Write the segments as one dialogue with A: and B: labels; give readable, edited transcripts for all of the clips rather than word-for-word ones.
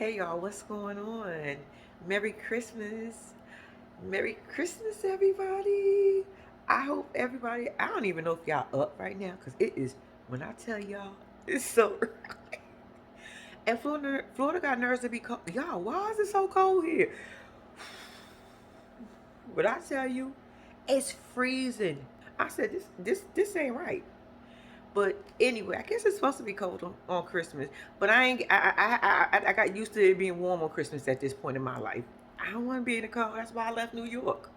A: Hey y'all, what's going on? Merry Christmas. Merry Christmas, everybody. I hope everybody, I don't even know if y'all up right now because it is, when I tell y'all, it's so early. And Florida got nerves to be cold. Y'all, why is it so cold here? But I tell you, it's freezing. I said, this ain't right. But anyway, I guess it's supposed to be cold on Christmas. But I ain't. I got used to it being warm on Christmas at this point in my life. I don't want to be in the cold. That's why I left New York.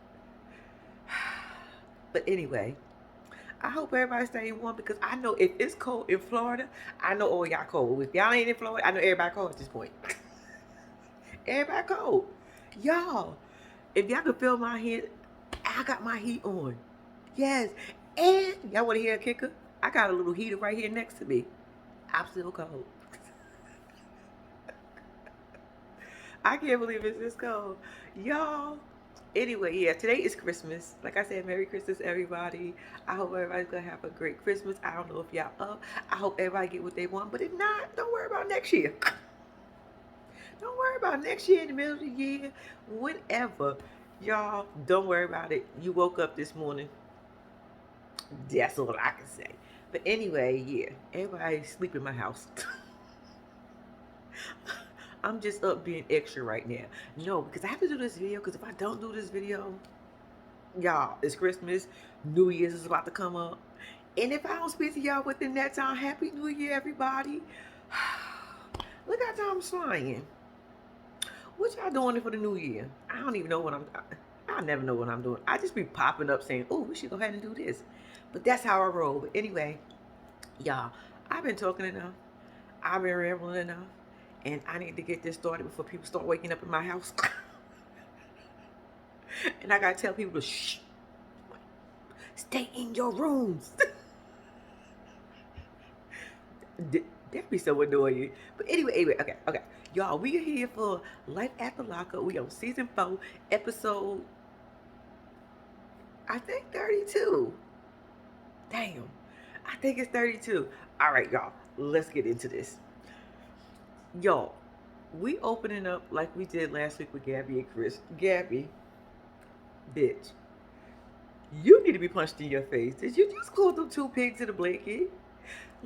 A: But anyway, I hope everybody stay warm because I know if it's cold in Florida, I know all y'all cold. If y'all ain't in Florida, I know everybody cold at this point. Everybody cold. Y'all, if y'all can feel my heat, I got my heat on. Yes. And y'all want to hear a kicker? I got a little heater right here next to me. I'm still cold. I can't believe it's this cold. Y'all. Anyway, yeah, today is Christmas. Like I said, Merry Christmas, everybody. I hope everybody's going to have a great Christmas. I don't know if y'all up. I hope everybody get what they want. But if not, don't worry about next year. Don't worry about next year in the middle of the year. Whenever. Y'all, don't worry about it. You woke up this morning. That's all I can say. But anyway, yeah, everybody sleep in my house. I'm just up being extra right now. No, because I have to do this video. Because if I don't do this video, y'all, it's Christmas. New Year's is about to come up. And if I don't speak to y'all within that time, Happy New Year, everybody. Look how time's flying. What y'all doing for the new year? I don't even know what I never know what I'm doing. I just be popping up saying, oh, we should go ahead and do this. But that's how I roll. But anyway, y'all, I've been talking enough. I've been rambling enough. And I need to get this started before people start waking up in my house. And I got to tell people to shh. Stay in your rooms. That'd be so annoying. But anyway, okay. Y'all, we are here for Life After Lockup. We on season 4, episode, I think 32. Damn. I think it's 32. All right, y'all. Let's get into this. Y'all, we opening up like we did last week with Gabby and Chris. Gabby, bitch, you need to be punched in your face. Did you just call them 2 pigs in a blanket?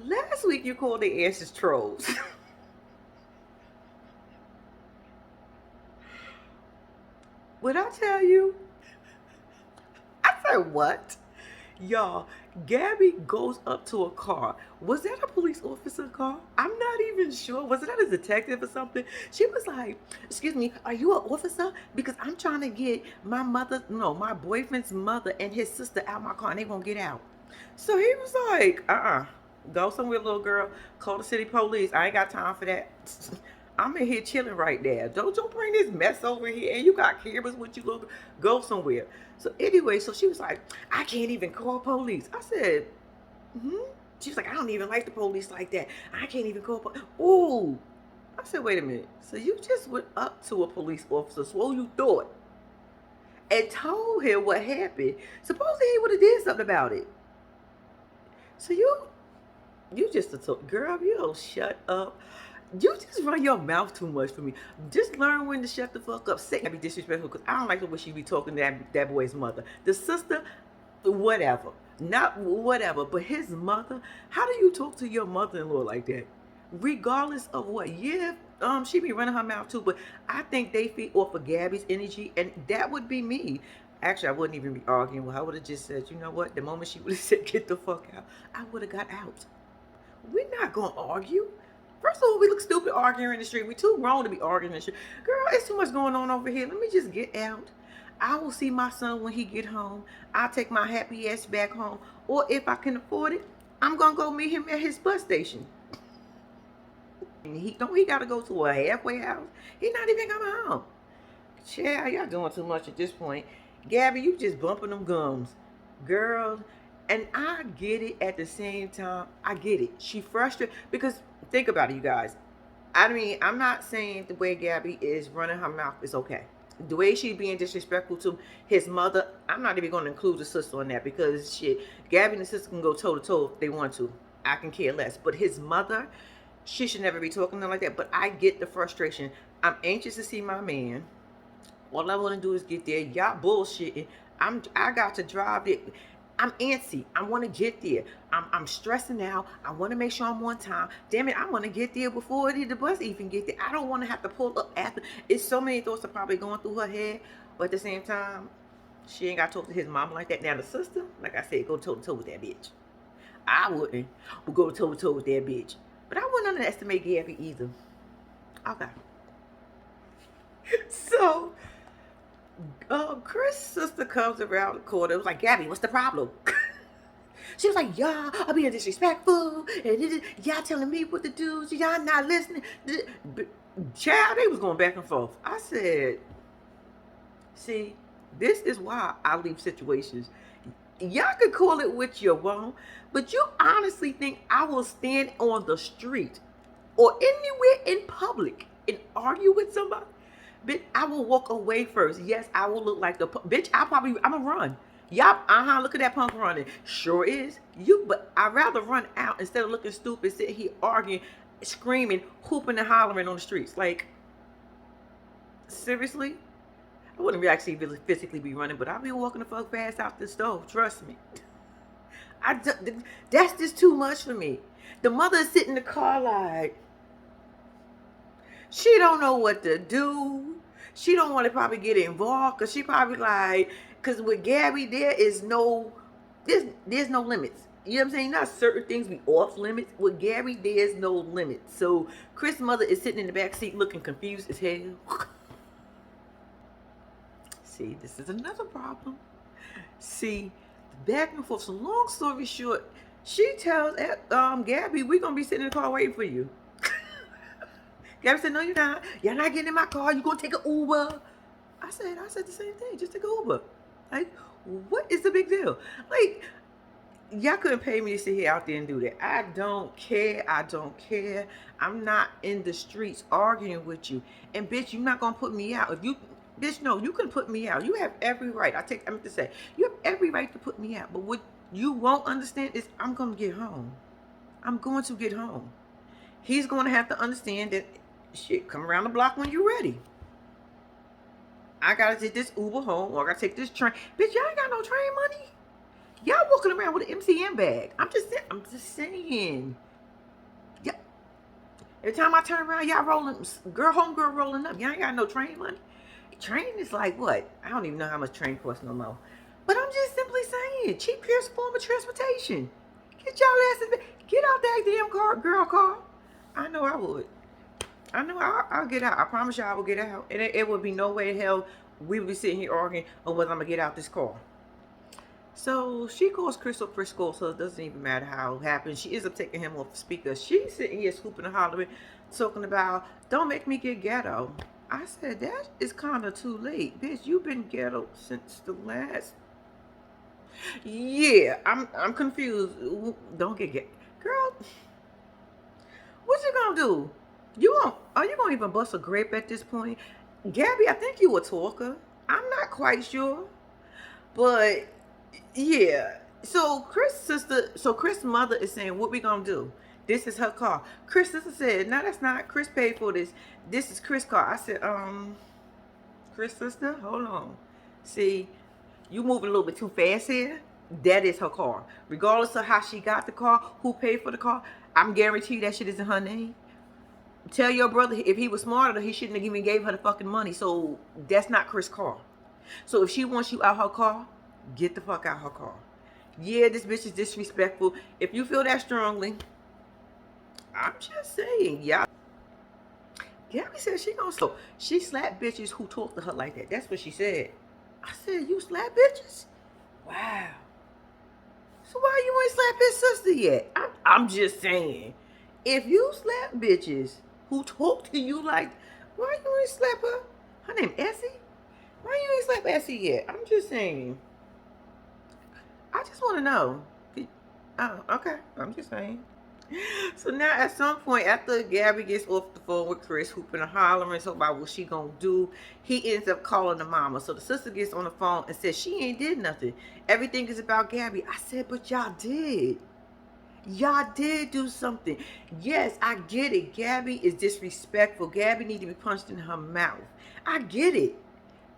A: Last week you called the asses trolls. What I tell you? I said what? Y'all, Gabby goes up to a car. Was that a police officer car? I'm not even sure. Was it a detective or something? She was like, excuse me, are you an officer? Because I'm trying to get my boyfriend's mother and his sister out my car and they won't get out. So he was like, go somewhere, little girl. Call the city police. I ain't got time for that. I'm in here chilling right there. Don't bring this mess over here. And you got cameras with you. Look, go somewhere. So anyway, so she was like, I can't even call police. I said, She was like, I don't even like the police like that. I can't even call police. Ooh. I said, wait a minute. So you just went up to a police officer, so you thought, and told him what happened. Supposedly he would have did something about it. So you just a girl, you don't shut up. You just run your mouth too much for me. Just learn when to shut the fuck up. Say I be disrespectful because I don't like the way she be talking to that boy's mother. The sister, whatever. Not whatever, but his mother. How do you talk to your mother-in-law like that? Regardless of what. Yeah, she be running her mouth too, but I think they feed off of Gabby's energy, and that would be me. Actually, I wouldn't even be arguing with her. I would have just said, you know what? The moment she would have said, get the fuck out, I would have got out. We're not going to argue. First of all, we look stupid arguing in the street. We too grown to be arguing in the street. Girl, it's too much going on over here. Let me just get out. I will see my son when he get home. I'll take my happy ass back home. Or if I can afford it, I'm going to go meet him at his bus station. And he got to go to a halfway house. He's not even coming home. Child, y'all doing too much at this point. Gabby, you just bumping them gums. Girl, and I get it at the same time. I get it. She frustrated because think about it, you guys. I mean, I'm not saying the way Gabby is running her mouth is okay. The way she's being disrespectful to his mother, I'm not even going to include the sister on that because shit, Gabby and the sister can go toe to toe if they want to. I can care less. But his mother, She should never be talking to them like that. But I get the frustration. I'm anxious to see my man. All I want to do is get there. Y'all bullshitting. I got to drive it. I'm antsy. I want to get there. I'm stressing out. I want to make sure I'm on time. Damn it, I want to get there before the bus even get there. I don't want to have to pull up after. It's so many thoughts are probably going through her head. But at the same time, she ain't got to talk to his mom like that. Now the sister, like I said, go toe to toe with that bitch. I wouldn't. But go toe to toe with that bitch. But I wouldn't underestimate Gabby either. Okay. So Chris' sister comes around the corner. It was like, Gabby, what's the problem? She was like, y'all are being disrespectful. And y'all telling me what to do. Y'all not listening. Child, they was going back and forth. I said, see, this is why I leave situations. Y'all could call it what you want, but you honestly think I will stand on the street or anywhere in public and argue with somebody? Bitch, I will walk away first. Yes, I will look like the bitch. I'm gonna run. Yup, look at that punk running. Sure is. But I'd rather run out instead of looking stupid, sitting here arguing, screaming, hooping and hollering on the streets. Like, seriously? I wouldn't actually really physically be running, but I'll be walking the fuck fast out the stove. Trust me. That's just too much for me. The mother is sitting in the car like, she don't know what to do. She don't want to probably get involved because she probably like, because with Gabby, there's no limits. You know what I'm saying? Not certain things be off limits. With Gabby, there's no limits. So Chris' mother is sitting in the back seat looking confused as hell. See, this is another problem. See, back and forth. So long story short, she tells Gabby, we're going to be sitting in the car waiting for you. Gabby said, no, you're not. You're not getting in my car. You're going to take an Uber. I said the same thing. Just take an Uber. Like, what is the big deal? Like, y'all couldn't pay me to sit here out there and do that. I don't care. I'm not in the streets arguing with you. And, bitch, you're not going to put me out. If you, bitch, no, you can put me out. You have every right. I meant to say, you have every right to put me out. But what you won't understand is I'm going to get home. I'm going to get home. He's going to have to understand that, shit, come around the block when you're ready. I got to take this Uber home or I got to take this train. Bitch, y'all ain't got no train money. Y'all walking around with an MCM bag. I'm just saying. Yeah. Every time I turn around, y'all rolling, homegirl rolling up. Y'all ain't got no train money. Train is like what? I don't even know how much train costs no more. But I'm just simply saying, cheapest form of transportation. Get y'all asses, get out that damn girl car. I know I would. I know I'll get out. I promise you I will get out. And it would be no way in hell we would be sitting here arguing on whether I'm going to get out this car. So she calls Chris up for school, so it doesn't even matter how it happens. She ends up taking him off the speaker. She's sitting here scooping and hollering, talking about, don't make me get ghetto. I said, that is kind of too late. Bitch, you've been ghetto since the last... Yeah, I'm confused. Don't get ghetto. Girl, what you gonna do? Are you gonna even bust a grape at this point? Gabby, I think you a talker. I'm not quite sure. But yeah. So Chris' mother is saying, what we gonna do? This is her car. Chris' sister said, no, that's not. Chris paid for this. This is Chris' car. I said, Chris' sister, hold on. See, you moving a little bit too fast here. That is her car. Regardless of how she got the car, who paid for the car, I'm guaranteed that shit isn't her name. Tell your brother if he was smarter, he shouldn't have even gave her the fucking money. So that's not Chris' car. So if she wants you out her car, get the fuck out her car. Yeah, this bitch is disrespectful. If you feel that strongly, I'm just saying, y'all. Gabby said she slapped bitches who talk to her like that. That's what she said. I said, you slap bitches? Wow. So why you ain't slap his sister yet? I'm just saying. If you slap bitches who talk to you like, why you ain't slap her? Her name Essie? Why you ain't slap Essie yet? I'm just saying. I just want to know. Oh, okay. I'm just saying. So now at some point after Gabby gets off the phone with Chris, hooping and hollering so about what she gonna do, he ends up calling the mama. So the sister gets on the phone and says she ain't did nothing. Everything is about Gabby. I said, but y'all did. Y'all did do something. Yes, I get it. Gabby is disrespectful. Gabby need to be punched in her mouth. I get it.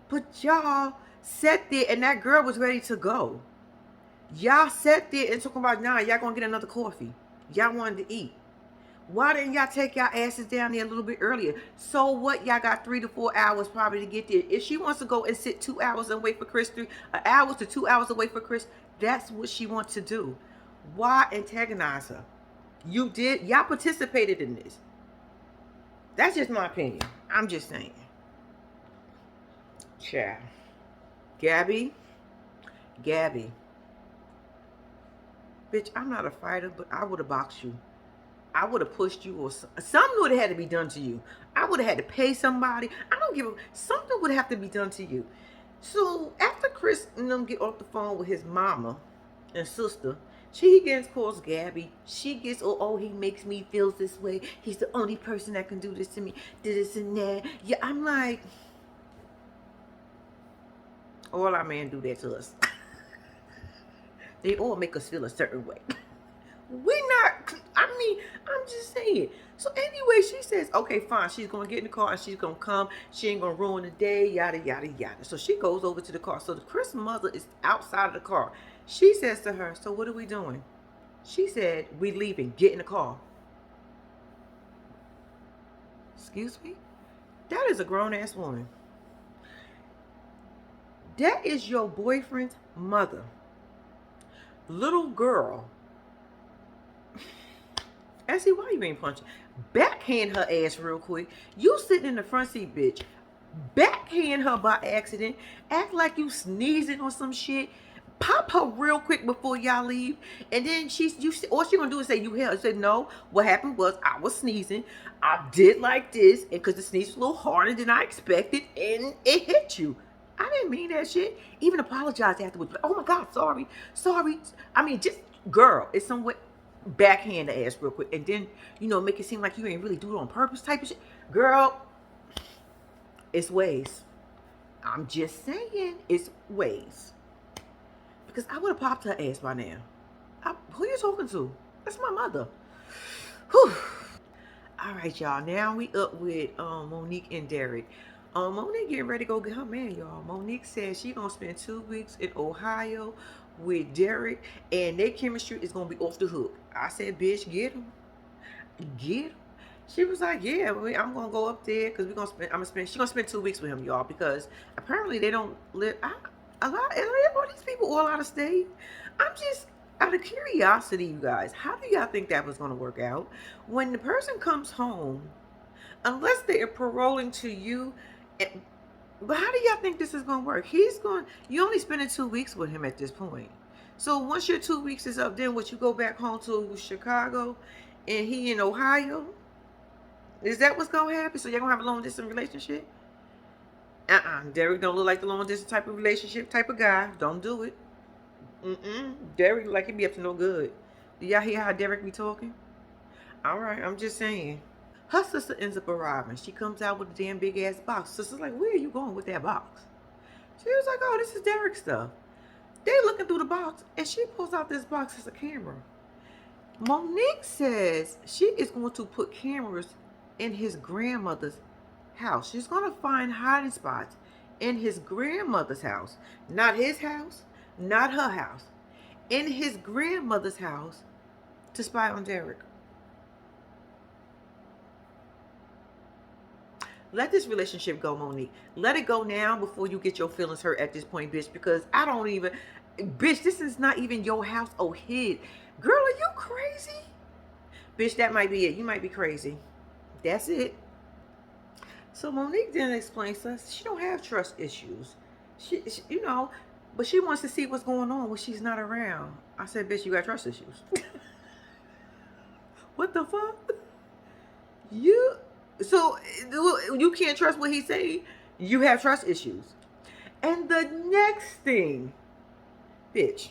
A: But y'all sat there and that girl was ready to go. Y'all sat there and talking about, nah, y'all gonna get another coffee. Y'all wanted to eat. Why didn't y'all take y'all asses down there a little bit earlier? So what? Y'all got 3 to 4 hours probably to get there. If she wants to go and sit 2 hours and wait for Chris, 3 hours to 2 hours to wait for Chris, that's what she wants to do. Why antagonize her? You did. Y'all participated in this. That's just my opinion. I'm just saying. Child. Gabby. Bitch, I'm not a fighter, but I would have boxed you. I would have pushed you, or something would have had to be done to you. I would have had to pay somebody. I don't give a, something would have to be done to you. So after Chris and them get off the phone with his mama and sister, she gets calls Gabby. She gets, oh, he makes me feel this way. He's the only person that can do this to me. This and that. Yeah, I'm like, all our men do that to us. They all make us feel a certain way. We're not, I mean, I'm just saying. So anyway, she says, okay, fine. She's going to get in the car and she's going to come. She ain't going to ruin the day, yada, yada, yada. So she goes over to the car. So the Chris mother is outside of the car. She says to her, so what are we doing? She said, we leaving. Get in the car. Excuse me? That is a grown-ass woman. That is your boyfriend's mother. Little girl. Essie, why you ain't punching? Backhand her ass real quick. You sitting in the front seat, bitch. Backhand her by accident. Act like you sneezing or some shit. Pop her real quick before y'all leave. And then all she gonna do is say, you hell. I said, no. What happened was I was sneezing. I did like this. And because the sneeze was a little harder than I expected. And it hit you. I didn't mean that shit. Even apologize afterwards. But, oh my God, sorry. I mean, just, girl, it's some way. Backhand the ass real quick. And then, make it seem like you ain't really do it on purpose type of shit. Girl, it's ways. I'm just saying, it's ways. Because I would have popped her ass by now. Who you talking to? That's my mother. Whew. All right, y'all. Now we up with Monique and Derek. Monique getting ready to go get her man, y'all. Monique says she gonna spend 2 weeks in Ohio with Derek, and their chemistry is gonna be off the hook. I said, bitch, get him. Get him. She was like, yeah, I'm gonna go up there because she's gonna spend 2 weeks with him, y'all, because apparently they don't live all these people all out of state. I'm just out of curiosity, you guys, how do y'all think that was gonna work out? When the person comes home, unless they're paroling to you, but how do y'all think this is gonna work? You only spending 2 weeks with him at this point. So once your 2 weeks is up, then would you go back home to Chicago and he in Ohio? Is that what's gonna happen? So you're gonna have a long distance relationship? Derek don't look like the long distance type of relationship type of guy. Don't do it. Derek look like he be up to no good. Do y'all hear how Derek be talking? All right, I'm just saying. Her sister ends up arriving. She comes out with a damn big ass box. Sister's like, where are you going with that box? She was like, oh, this is Derek's stuff. They looking through the box, and she pulls out this box as a camera. Monique says she is going to put cameras in his grandmother's house. She's going to find hiding spots in his grandmother's house. Not his house, not her house. In his grandmother's house to spy on Derek. Let this relationship go, Monique. Let it go now before you get your feelings hurt at this point, bitch. Because bitch, this is not even your house or his. Girl, are you crazy? Bitch, that might be it. You might be crazy. That's it. So Monique then explains to us she don't have trust issues. She but she wants to see what's going on when she's not around. I said, bitch, you got trust issues. What the fuck? So you can't trust what he's saying. You have trust issues. And the next thing, bitch,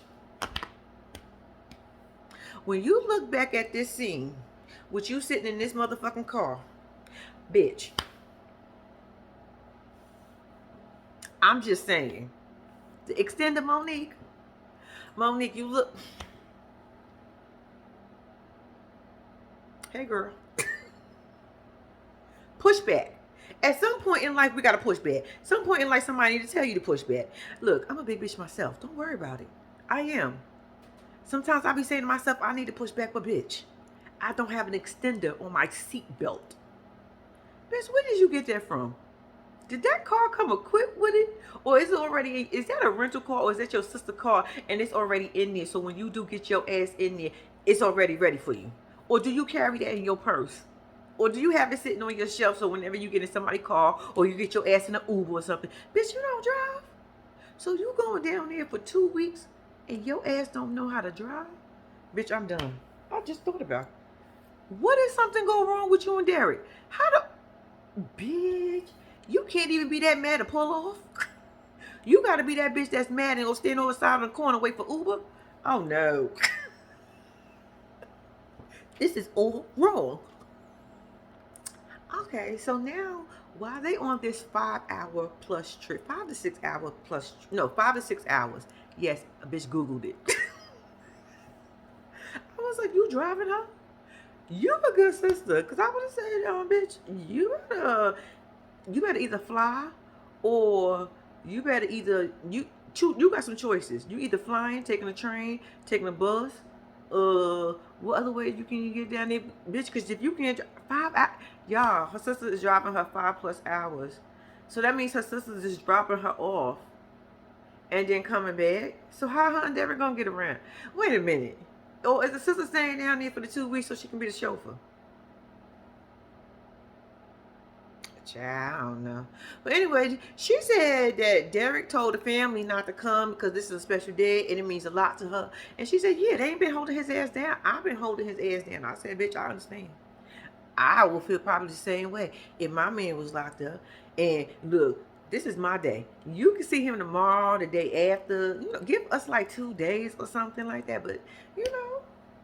A: when you look back at this scene with you sitting in this motherfucking car, bitch, I'm just saying, the extended Monique, you look, Hey, girl. Push back. At some point in life, we got to push back. Some point in life, somebody need to tell you to push back. Look, I'm a big bitch myself. Don't worry about it. I am. Sometimes I be saying to myself, I need to push back a bitch. I don't have an extender on my seat belt. Bitch, where did you get that from? Did that car come equipped with it? Or is it already, is that a rental car or is that your sister's car and it's already in there? So when you do get your ass in there, it's already ready for you? Or do you carry that in your purse? Or do you have it sitting on your shelf so whenever you get in somebody's car or you get your ass in an Uber or something, bitch, you don't drive? So you going down there for 2 weeks and your ass don't know how to drive? Bitch, I'm done. I just thought about it. What if something go wrong with you and Derek? How the... Bitch, you can't even be that mad to pull off. You gotta be that bitch that's mad and go stand over the side of the corner and wait for Uber. Oh no. This is all wrong. Okay, so now while they on this 5 hour plus trip, 5 to 6 hour plus, no, 5 to 6 hours. Yes, a bitch Googled it. I was like, you driving her? You a good sister, cause I would have said, bitch, you better either fly, or you better either you got some choices. You either flying, taking a train, taking a bus. What other way you can get down there, bitch? Cause if you can't y'all, her sister is driving her 5+ hours, so that means her sister is just dropping her off, and then coming back. So how her and Derek gonna get around? Wait a minute. Or is the sister staying down there for the 2 weeks so she can be the chauffeur? Child, I don't know. But anyway, she said that Derek told the family not to come because this is a special day and it means a lot to her. And she said, yeah, they ain't been holding his ass down. I've been holding his ass down. I said, bitch, I understand. I will feel probably the same way if my man was locked up. And look, this is my day. You can see him tomorrow, the day after. You know, give us like 2 days or something like that. But, you know,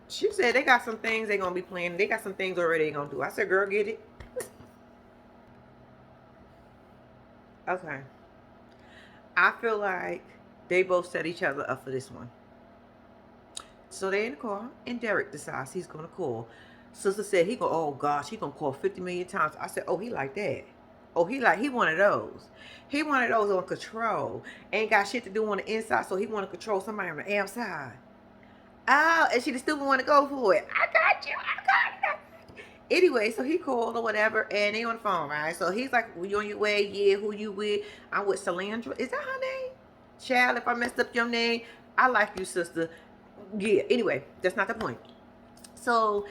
A: she said they got some things they going to be planning. They got some things already they going to do. I said, girl, get it. Okay. I feel like they both set each other up for this one. So they in the car, and Derek decides he's going to call. Sister said he oh gosh, he going to call 50 million times. I said, oh, he like that. Oh, he one of those. He one of those on control. Ain't got shit to do on the inside, so he want to control somebody on the outside. Oh, and she still want to go for it. I got you. Anyway, so he called or whatever, and they on the phone, right? So he's like, well, you on your way? Yeah, who you with? I'm with Salandra. Is that her name? Child, if I messed up your name, I like you, sister. Yeah, anyway, that's not the point. So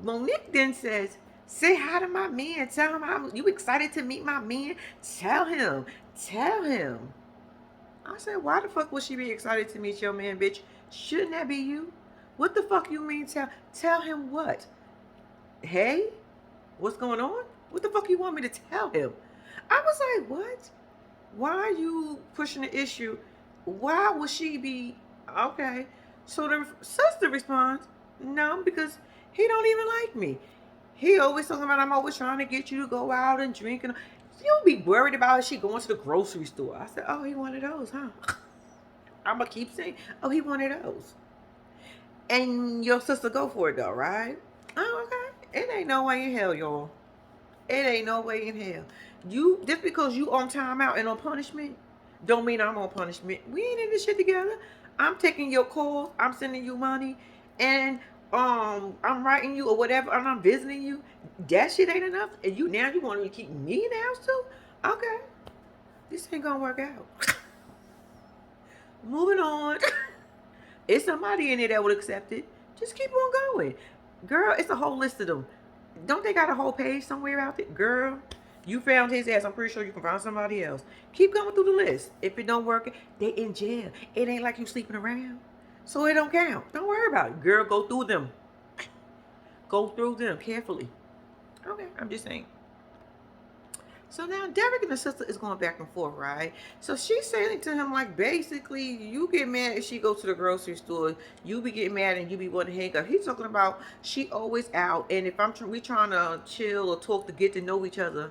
A: Monique then says, say hi to my man. Tell him you excited to meet my man. Tell him. I said, why the fuck would she be excited to meet your man, bitch? Shouldn't that be you? What the fuck you mean tell him what? Hey, what's going on? What the fuck you want me to tell him? I was like, what? Why are you pushing the issue? Why would she be okay? So the sister responds, no, because he don't even like me. He always talking about I'm always trying to get you to go out and drink, and you don't be worried about she going to the grocery store. I said, oh, he one of those, huh? I'm gonna keep saying, oh, he one of those. And your sister go for it though, right? Oh, okay. It ain't no way in hell, y'all. It ain't no way in hell. You just because you on timeout and on punishment, don't mean I'm on punishment. We ain't in this shit together. I'm taking your calls. I'm sending you money, and I'm writing you or whatever, and I'm visiting you. That shit ain't enough. And you want to keep me in the house too? Okay, this ain't gonna work out. Moving on. It's somebody in there that would accept it. Just keep on going. Girl, it's a whole list of them. Don't they got a whole page somewhere out there? Girl, you found his ass. I'm pretty sure you can find somebody else. Keep going through the list. If it don't work, they in jail. It ain't like you sleeping around. So it don't count. Don't worry about it. Girl, go through them. Go through them carefully. Okay, I'm just saying. So now Derek and the sister is going back and forth, right? So she's saying to him, like, basically, you get mad if she goes to the grocery store. You be getting mad and you be wanting to hang up. He's talking about she always out. And if we trying to chill or talk to get to know each other,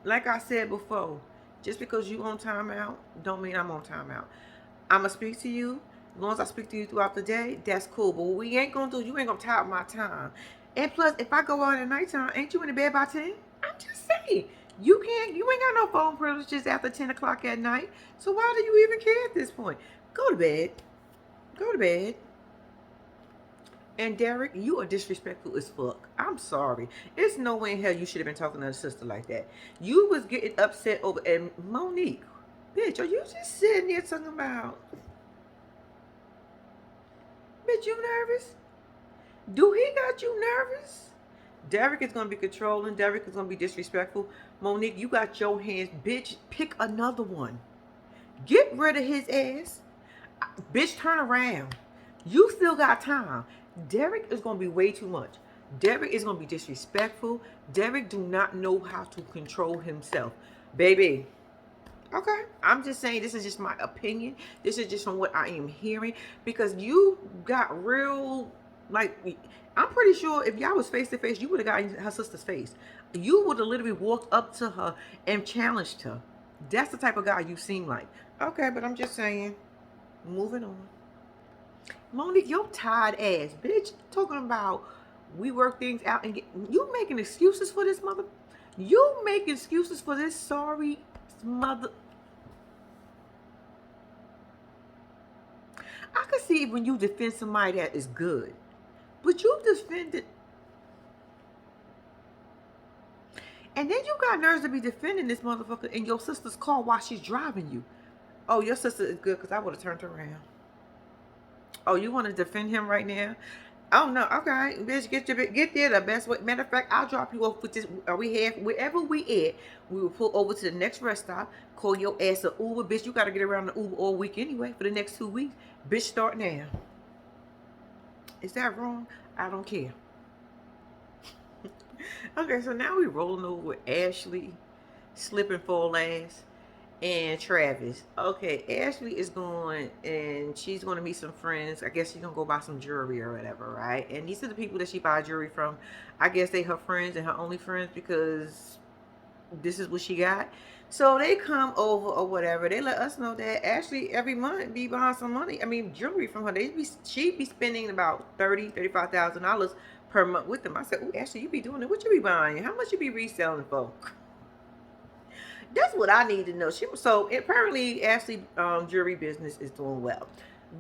A: like I said before, just because you on timeout, don't mean I'm on timeout. I'm going to speak to you. As long as I speak to you throughout the day, that's cool. But what we ain't going to do, you ain't going to tie up my time. And plus, if I go out at nighttime, ain't you in the bed by 10? I'm just saying. You ain't got no phone privileges after 10 o'clock at night. So why do you even care at this point? Go to bed. Go to bed. And Derek, you are disrespectful as fuck. I'm sorry. There's no way in hell you should have been talking to a sister like that. You was getting upset over, and Monique, bitch, are you just sitting there talking about, bitch, you nervous? Do he got you nervous? Derek is going to be controlling. Derek is going to be disrespectful. Monique, you got your hands. Bitch, pick another one. Get rid of his ass. Bitch, turn around. You still got time. Derek is going to be way too much. Derek is going to be disrespectful. Derek do not know how to control himself. Baby. Okay. I'm just saying, this is just my opinion. This is just from what I am hearing. Because you got real, like, I'm pretty sure if y'all was face to face, you would have gotten her sister's face. You would have literally walked up to her and challenged her. That's the type of guy you seem like. Okay, but I'm just saying. Moving on. Monique, your tired ass, bitch, talking about we work things out and get, you making excuses for this mother. You make excuses for this sorry mother. I can see when you defend somebody that is good, but you defended, and then you got nerves to be defending this motherfucker in your sister's car while she's driving you. Oh, your sister is good because I would have turned her around. Oh, you want to defend him right now? Oh no, okay, bitch, get there the best way. Matter of fact, I'll drop you off with this. We have wherever we at, we will pull over to the next rest stop. Call your ass a Uber, bitch. You gotta get around the Uber all week anyway for the next 2 weeks. Bitch, start now. Is that wrong? I don't care. Okay, so now we rolling over with Ashley, slip and fall ass, and Travis. Okay, Ashley is going and she's going to meet some friends. I guess she's going to go buy some jewelry or whatever, right? And these are the people that she buy jewelry from. I guess they her friends and her only friends because this is what she got. So they come over or whatever. They let us know that Ashley every month be buying some money. I mean, jewelry from her. She be spending about $35,000 per month with them. I said, "Oh, Ashley, you be doing it. What you be buying? How much you be reselling for?" That's what I need to know. So apparently Ashley jewelry business is doing well.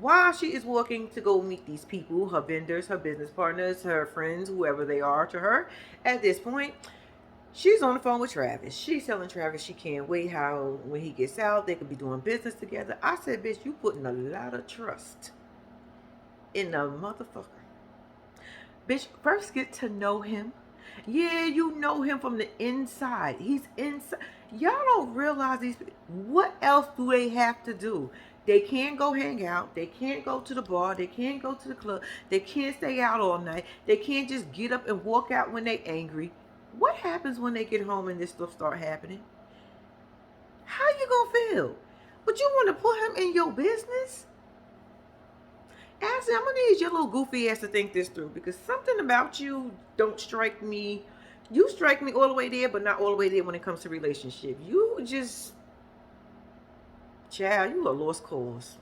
A: While she is working to go meet these people, her vendors, her business partners, her friends, whoever they are to her, at this point, she's on the phone with Travis. She's telling Travis she can't wait how when he gets out, they could be doing business together. I said, bitch, you putting a lot of trust in the motherfucker. Bitch, first get to know him. Yeah, you know him from the inside. He's inside. Y'all don't realize these people. What else do they have to do? They can't go hang out. They can't go to the bar. They can't go to the club. They can't stay out all night. They can't just get up and walk out when they angry. What happens when they get home and this stuff start happening? How you gonna feel? Would you want to put him in your business? Ashley, I'm gonna need your little goofy ass to think this through because something about you don't strike me. You strike me all the way there, but not all the way there when it comes to relationship. You just, child, you a lost cause.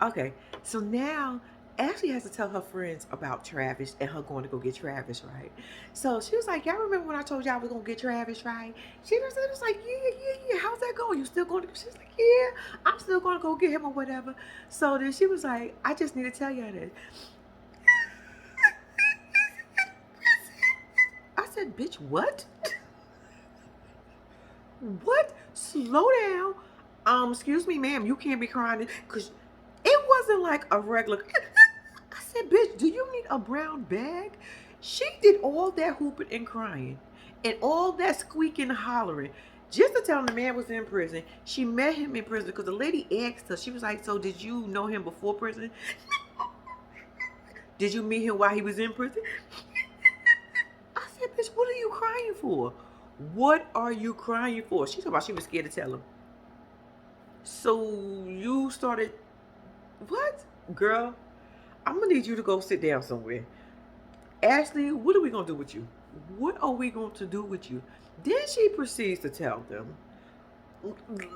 A: Okay, so now Ashley has to tell her friends about Travis and her going to go get Travis, right? So she was like, y'all remember when I told y'all I was going to get Travis, right? She was like, yeah. How's that going? You still going to? She's like, yeah, I'm still going to go get him or whatever. So then she was like, I just need to tell y'all this. I said, bitch, what? What? Slow down. Excuse me, ma'am, you can't be crying because it wasn't like a regular. I said, bitch, do you need a brown bag? She did all that hooping and crying and all that squeaking and hollering just to tell him the man was in prison. She met him in prison because the lady asked her, she was like, so did you know him before prison? Did you meet him while he was in prison? I said, bitch, what are you crying for? What are you crying for? She talking about she was scared to tell him. So you started, what? Girl, I'm going to need you to go sit down somewhere. Ashley, what are we going to do with you? What are we going to do with you? Then she proceeds to tell them,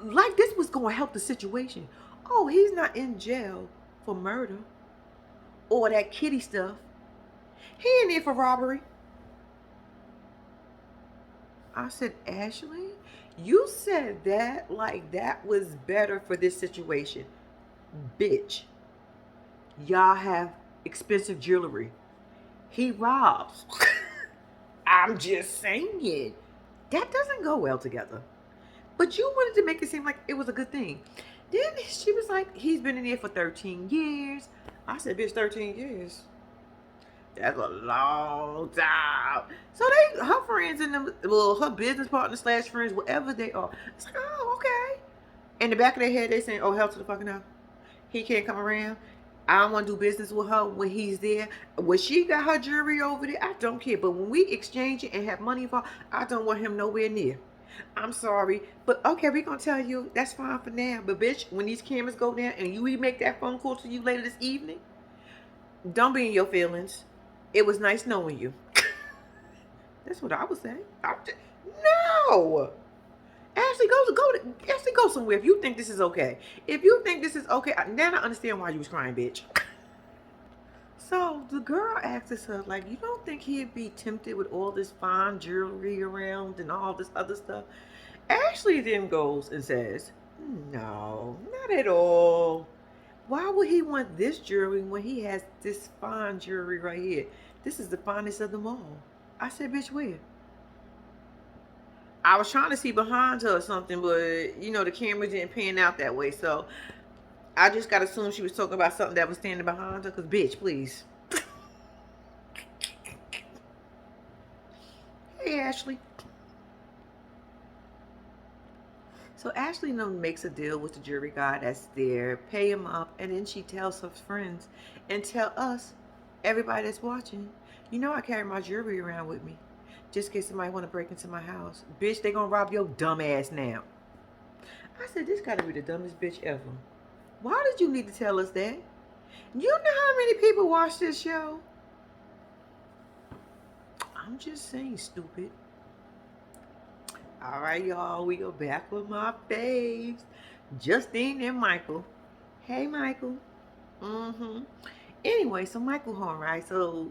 A: like this was going to help the situation. Oh, he's not in jail for murder or that kitty stuff. He in there for robbery. I said, Ashley, you said that like that was better for this situation. Bitch, y'all have expensive jewelry. He robs. I'm just saying. That doesn't go well together. But you wanted to make it seem like it was a good thing. Then she was like, he's been in there for 13 years. I said, bitch, 13 years. That's a long time. So her friends and them, well, her business partners / friends, whatever they are. It's like, oh, okay. In the back of their head, they saying, oh, hell to the fucking no. He can't come around. I don't want to do business with her when he's there. When she got her jewelry over there, I don't care. But when we exchange it and have money for, I don't want him nowhere near. I'm sorry, but okay, we gonna tell you that's fine for now. But bitch, when these cameras go down and we make that phone call to you later this evening, don't be in your feelings. It was nice knowing you. That's what I would say. No. Ashley, Ashley, go somewhere if you think this is okay. If you think this is okay, now I understand why you was crying, bitch. So the girl asks her, like, you don't think he'd be tempted with all this fine jewelry around and all this other stuff? Ashley then goes and says, no, not at all. Why would he want this jewelry when he has this fine jewelry right here? This is the finest of them all. I said, bitch, where? I was trying to see behind her or something, but, you know, the camera didn't pan out that way. So I just got to assume she was talking about something that was standing behind her. Because, bitch, please. Hey, Ashley. So Ashley makes a deal with the jewelry guy that's there, pay him up, and then she tells her friends and tell us, everybody that's watching, you know I carry my jewelry around with me. Just in case somebody want to break into my house. Bitch, they gonna rob your dumb ass now. I said, this gotta be the dumbest bitch ever. Why did you need to tell us that? You know how many people watch this show? I'm just saying, stupid. All right, y'all, we go back with my faves, Justine and Michael. Hey, Michael. Anyway, so Michael home, right? So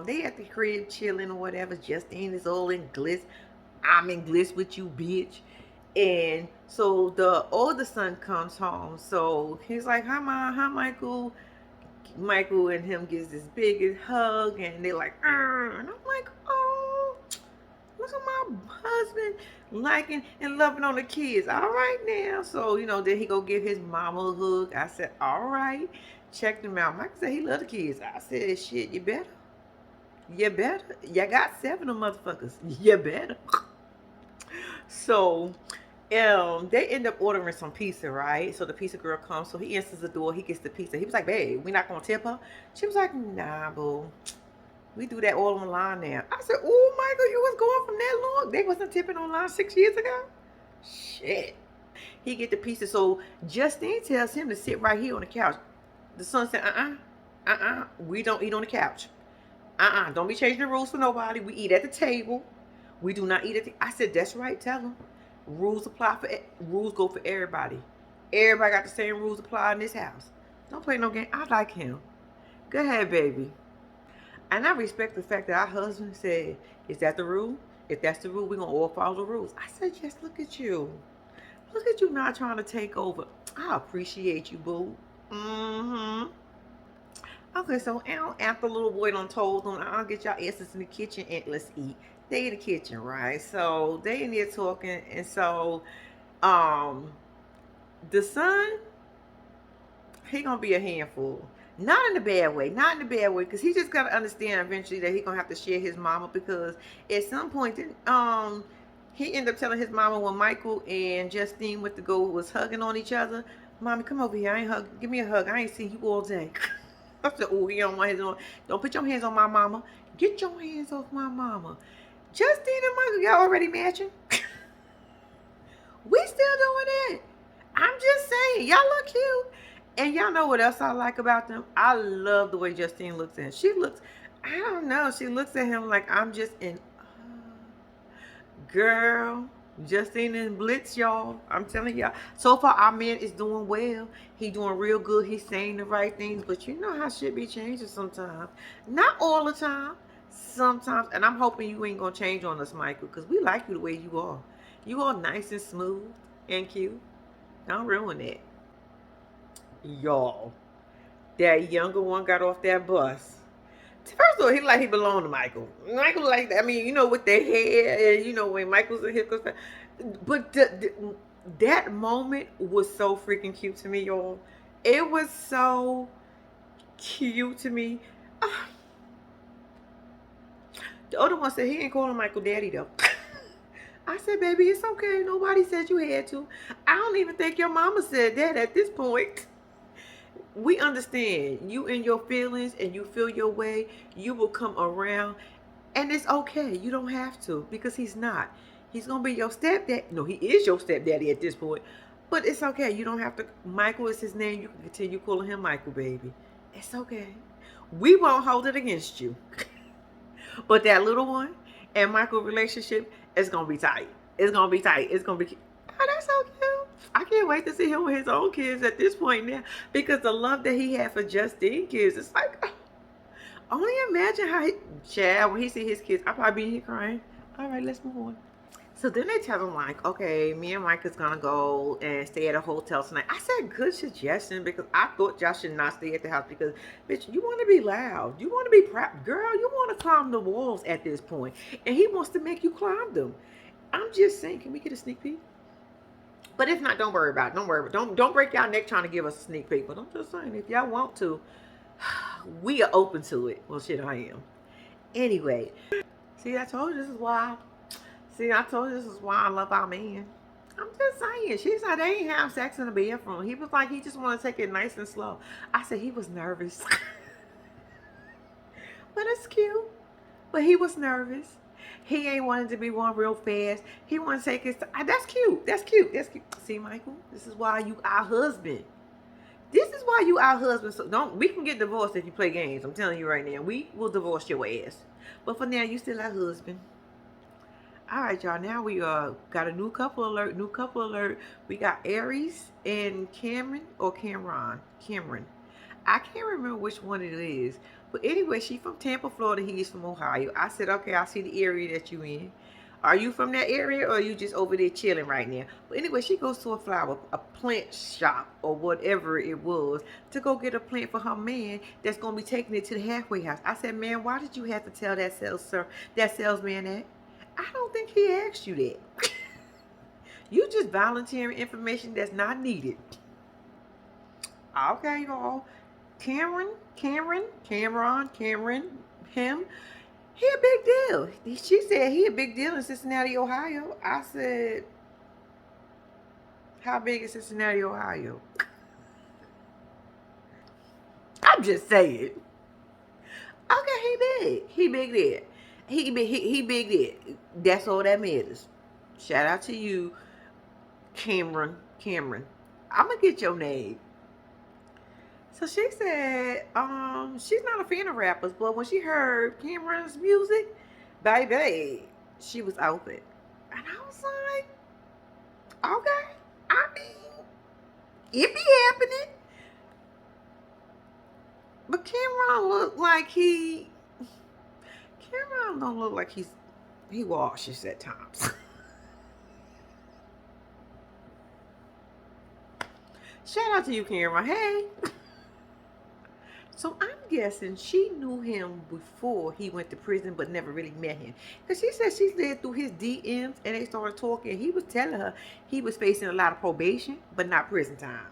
A: they at the crib chilling or whatever. Justine is all in bliss. I'm in bliss with you, bitch. And so the older son comes home. So he's like, hi, Mom, hi, Michael. Michael and him gives this big hug, and they're like, and I'm like, oh, look at my husband liking and loving on the kids. All right now. So, you know, then he go give his mama a hug. I said, all right. Checked him out. Michael said he love the kids. I said, shit, you better. You better. You got 7 of them motherfuckers. You better. So, they end up ordering some pizza, right? So the pizza girl comes. So he answers the door. He gets the pizza. He was like, babe, we not going to tip her? She was like, nah, boo. We do that all online now. I said, oh, Michael, you was going from that long? They wasn't tipping online 6 years ago? Shit. He get the pizza. So Justine tells him to sit right here on the couch. The son said, we don't eat on the couch. Don't be changing the rules for nobody. We eat at the table. We do not eat at the... I said, that's right, tell him. Rules go for everybody. Everybody got the same rules apply in this house. Don't play no game. I like him. Go ahead, baby. And I respect the fact that our husband said, is that the rule? If that's the rule, we're going to all follow the rules. I said, yes, look at you. Look at you not trying to take over. I appreciate you, boo. Okay, so after little boy done told them, I'll get y'all asses in the kitchen and let's eat. They in the kitchen, right? So they in there talking, and so the son, he gonna be a handful. Not in a bad way, because he just gotta understand eventually that he gonna have to share his mama, because at some point he ended up telling his mama when Michael and Justine went to go was hugging on each other, Mommy, come over here. Give me a hug. I ain't seen you all day. I said, oh, he don't want his own. Don't put your hands on my mama. Get your hands off my mama. Justine and Michael, y'all already matching? We still doing it. I'm just saying, y'all look cute. And y'all know what else I like about them? I love the way Justine looks at him. She looks, I looks at him like I'm just in, girl, Justine and Blitz, y'all. I'm telling y'all. So far, our man is doing well. He doing real good. He's saying the right things. But you know how shit be changing sometimes. Not all the time. Sometimes. And I'm hoping you ain't going to change on us, Michael. Because we like you the way you are. You all nice and smooth and cute. Don't ruin it. Y'all. That younger one got off that bus. First of all, he like he belonged to Michael. Michael like that. I mean, you know, with their hair, and you know when Michael's in here, but that moment was so freaking cute to me, y'all. It was so cute to me. Ah, the other one said he ain't calling Michael daddy though. I said, baby, it's okay. Nobody said you had to. I don't even think your mama said that at this point. We understand you and your feelings and you feel your way, you will come around and it's okay. You don't have to because he's not. He's going to be your stepdad. No, he is your stepdaddy at this point. But it's okay. You don't have to. Michael is his name. You can continue calling him Michael, baby. It's okay. We won't hold it against you. But that little one and Michael relationship is going to be tight. It's going to be tight. It's going to be. Oh, that's so cute. I can't wait to see him with his own kids at this point now because the love that he had for Justine kids, it's like, only imagine how Chad, when he see his kids, I'll probably be here crying. All right, let's move on. So then they tell him like, okay, me and Mike is gonna go and stay at a hotel tonight. I said, good suggestion because I thought y'all should not stay at the house because, bitch, you want to be loud, you want to be proud, girl, you want to climb the walls at this point, and he wants to make you climb them. I'm just saying, can we get a sneak peek? But if not, don't worry about it. Don't worry. Don't break y'all neck trying to give us a sneak peek. But I'm just saying, if y'all want to, we are open to it. Well, shit, I am. Anyway, see, I told you this is why. See, I told you this is why I love our man. I'm just saying. She said they ain't have sex in the bedroom. He was like, he just want to take it nice and slow. I said he was nervous. But it's cute. But he was nervous. He ain't wanted to be one real fast. He want to take his time. That's cute. That's cute. That's cute. See, Michael, this is why you our husband. This is why you our husband. So don't, we can get divorced if you play games. I'm telling you right now. We will divorce your ass. But for now, you still our husband. All right, y'all. Now we got a new couple alert. New couple alert. We got Aries and Cameron or Cameron. Cameron. I can't remember which one it is. But anyway, she's from Tampa, Florida. He's from Ohio. I said, okay, I see the area that you in. Are you from that area or are you just over there chilling right now? But anyway, she goes to a plant shop or whatever it was to go get a plant for her man that's going to be taking it to the halfway house. I said, man, why did you have to tell that salesman that? I don't think he asked you that. You just volunteering information that's not needed. Okay, y'all. Cameron, him. He a big deal. She said he a big deal in Cincinnati, Ohio. I said, how big is Cincinnati, Ohio? I'm just saying. Okay, he big. He big there. He big there. That's all that matters. Shout out to you, Cameron. I'm gonna get your name. So she said, she's not a fan of rappers, but when she heard Cameron's music, baby, she was open. And I was like, okay, I mean, it be happening. But Cameron looked like Cameron don't look like he washes at times. Shout out to you, Cameron. Hey. So I'm guessing she knew him before he went to prison, but never really met him. Because she said she slid through his DMs and they started talking. He was telling her he was facing a lot of probation, but not prison time.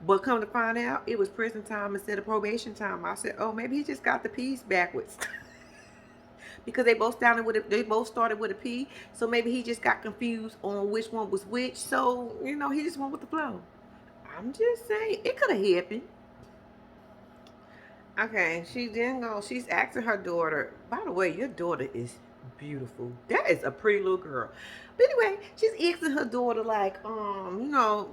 A: But come to find out, it was prison time instead of probation time. I said, oh, maybe he just got the P's backwards. Because they both started with a P. So maybe he just got confused on which one was which. So, you know, he just went with the flow. I'm just saying, it could have happened. Okay, she's asking her daughter, by the way, your daughter is beautiful. That is a pretty little girl. But anyway, she's asking her daughter, like,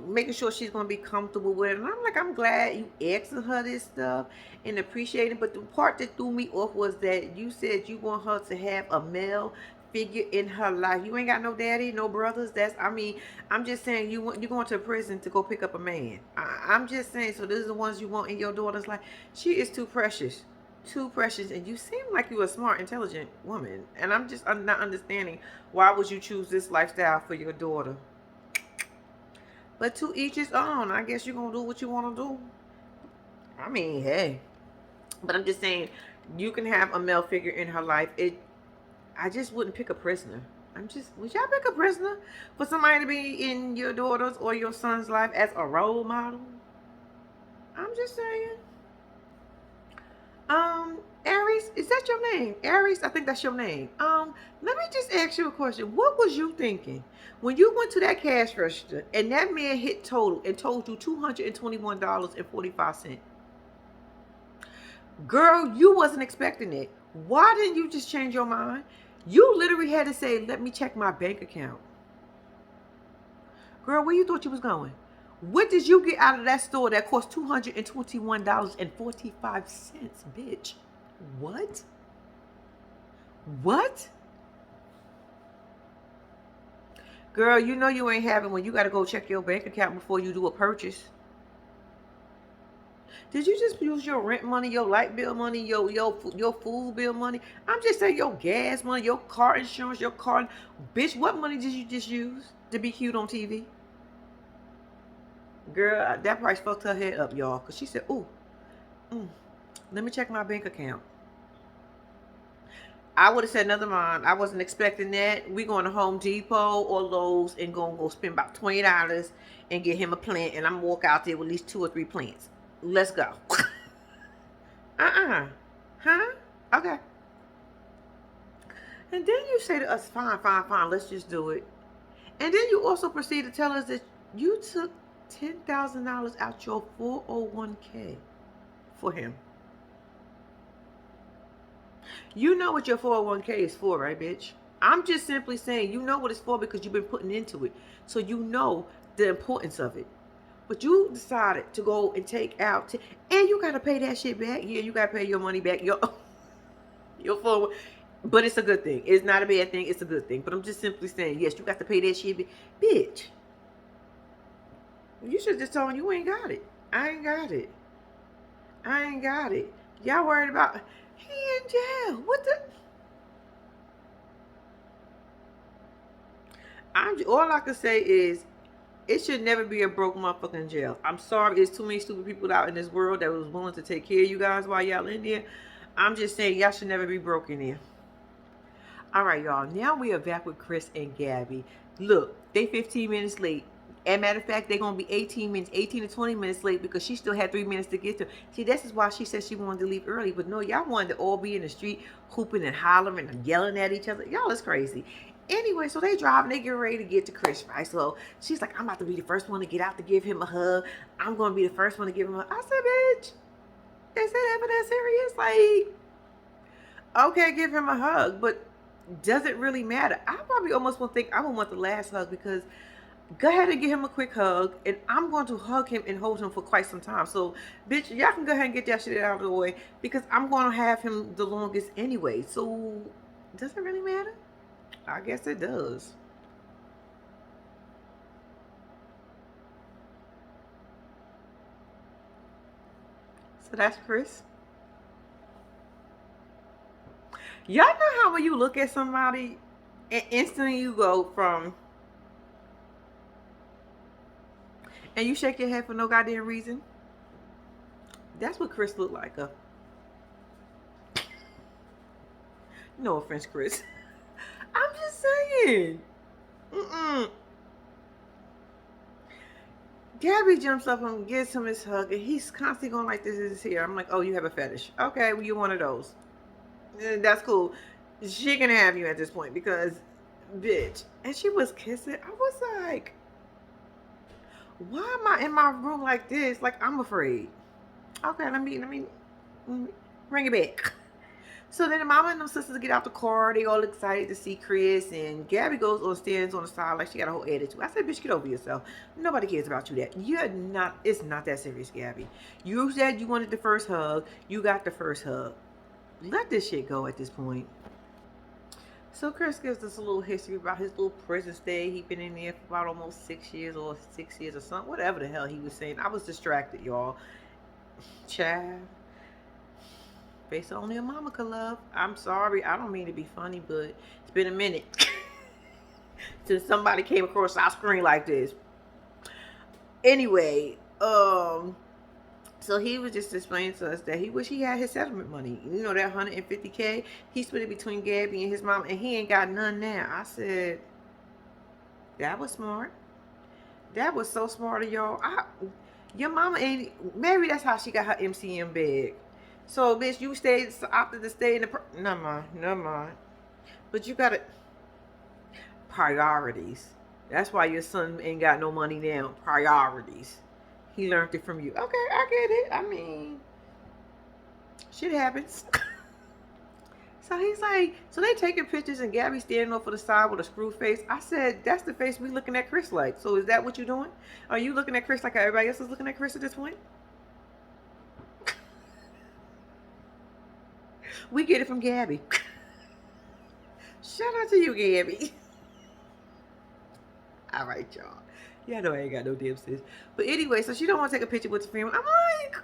A: making sure she's going to be comfortable with it. And I'm like, I'm glad you asking her this stuff and appreciating. But the part that threw me off was that you said you want her to have a male figure in her life. You ain't got no daddy, no brothers. I'm just saying you're going to prison to go pick up a man. I'm just saying. So these are the ones you want in your daughter's life. She is too precious, too precious, and you seem like you're a smart, intelligent woman. And I'm not understanding why would you choose this lifestyle for your daughter. But to each his own. I guess you're gonna do what you want to do. I mean, hey. But I'm just saying, you can have a male figure in her life. I just wouldn't pick a prisoner. Would y'all pick a prisoner for somebody to be in your daughter's or your son's life as a role model? I'm just saying. Aries, is that your name? Aries, I think that's your name. Let me just ask you a question. What was you thinking when you went to that cash register and that man hit total and told you $221.45? Girl, you wasn't expecting it. Why didn't you just change your mind? You literally had to say, let me check my bank account. Girl, where you thought you was going? What did you get out of that store that cost $221.45, bitch? What? What? Girl, you know you ain't having when you got to go check your bank account before you do a purchase. Did you just use your rent money, your light bill money, your food bill money? I'm just saying your gas money, your car insurance, your car. Bitch, what money did you just use to be cute on TV? Girl, that price fucked her head up, y'all. Because she said, ooh, let me check my bank account. I would have said another mind. I wasn't expecting that. We going to Home Depot or Lowe's and going to go spend about $20 and get him a plant. And I'm going to walk out there with at least 2 or 3 plants. Let's go. Huh? Okay. And then you say to us, fine, let's just do it. And then you also proceed to tell us that you took $10,000 out your 401k for him. You know what your 401k is for, right, bitch? I'm just simply saying you know what it's for because you've been putting into it. So you know the importance of it. But you decided to go and take out, and you got to pay that shit back. Yeah, you got to pay your money back. Your 401. But it's a good thing. It's not a bad thing. It's a good thing. But I'm just simply saying, yes, you got to pay that shit back. Bitch. You should just told me you ain't got it. I ain't got it. Y'all worried about, he in jail. What the? All I can say is, it should never be a broke motherfucker in jail. I'm sorry, there's too many stupid people out in this world that was willing to take care of you guys while y'all in there. I'm just saying, y'all should never be broke in there. All right, y'all. Now we are back with Chris and Gabby. Look, they 15 minutes late. As a matter of fact, they're going to be 18 to 20 minutes late because she still had 3 minutes to get to. See, this is why she said she wanted to leave early. But no, y'all wanted to all be in the street hooping and hollering and yelling at each other. Y'all is crazy. Anyway, so they drive and they get ready to get to Chris, right? So she's like, I'm about to be the first one to get out to give him a hug. I'm going to be the first one to give him a hug. I said, bitch, is it ever that serious? Like, okay, give him a hug, but does it really matter? I probably almost would think I would want the last hug because go ahead and give him a quick hug, and I'm going to hug him and hold him for quite some time. So, bitch, y'all can go ahead and get that shit out of the way because I'm going to have him the longest anyway. So, does it really matter? I guess it does. So that's Chris. Y'all know how when you look at somebody and instantly you go from, and you shake your head for no goddamn reason? That's what Chris looked like. No offense, Chris. I'm just saying. Gabby jumps up and gives him his hug, and he's constantly going like, this is here. I'm like, oh, you have a fetish. Okay, well, you're one of those. That's cool. She can have you at this point because, bitch. And she was kissing. I was like, why am I in my room like this? Like, I'm afraid. Okay, let me bring it back. So then the mama and them sisters get out the car. They all excited to see Chris. And Gabby goes on, stands on the side like she got a whole attitude. I said, bitch, get over yourself. Nobody cares about you. It's not that serious, Gabby. You said you wanted the first hug. You got the first hug. Let this shit go at this point. So Chris gives us a little history about his little prison stay. He'd been in there for about almost 6 years or 6 years or something, whatever the hell he was saying. I was distracted, y'all. Child, face only a mama could love. I'm sorry, I don't mean to be funny, but it's been a minute since somebody came across our screen like this. Anyway, so he was just explaining to us that he wish he had his settlement money. You know, that 150K. He split it between Gabby and his mom, and he ain't got none now. I said, that was smart. That was so smart of y'all. Your mama ain't, maybe that's how she got her MCM bag. So, bitch, you stayed opted to stay in the. Never mind. But you gotta priorities. That's why your son ain't got no money now. Priorities. He learned it from you. Okay, I get it. I mean, shit happens. So he's like, so they taking pictures and Gabby standing over the side with a screw face. I said, that's the face we looking at Chris like. So is that what you're doing? Are you looking at Chris like everybody else is looking at Chris at this point? We get it from Gabby. Shout out to you, Gabby. All right, y'all. Yeah, I know I ain't got no damn sense. But anyway, so she don't want to take a picture with the family. I'm like,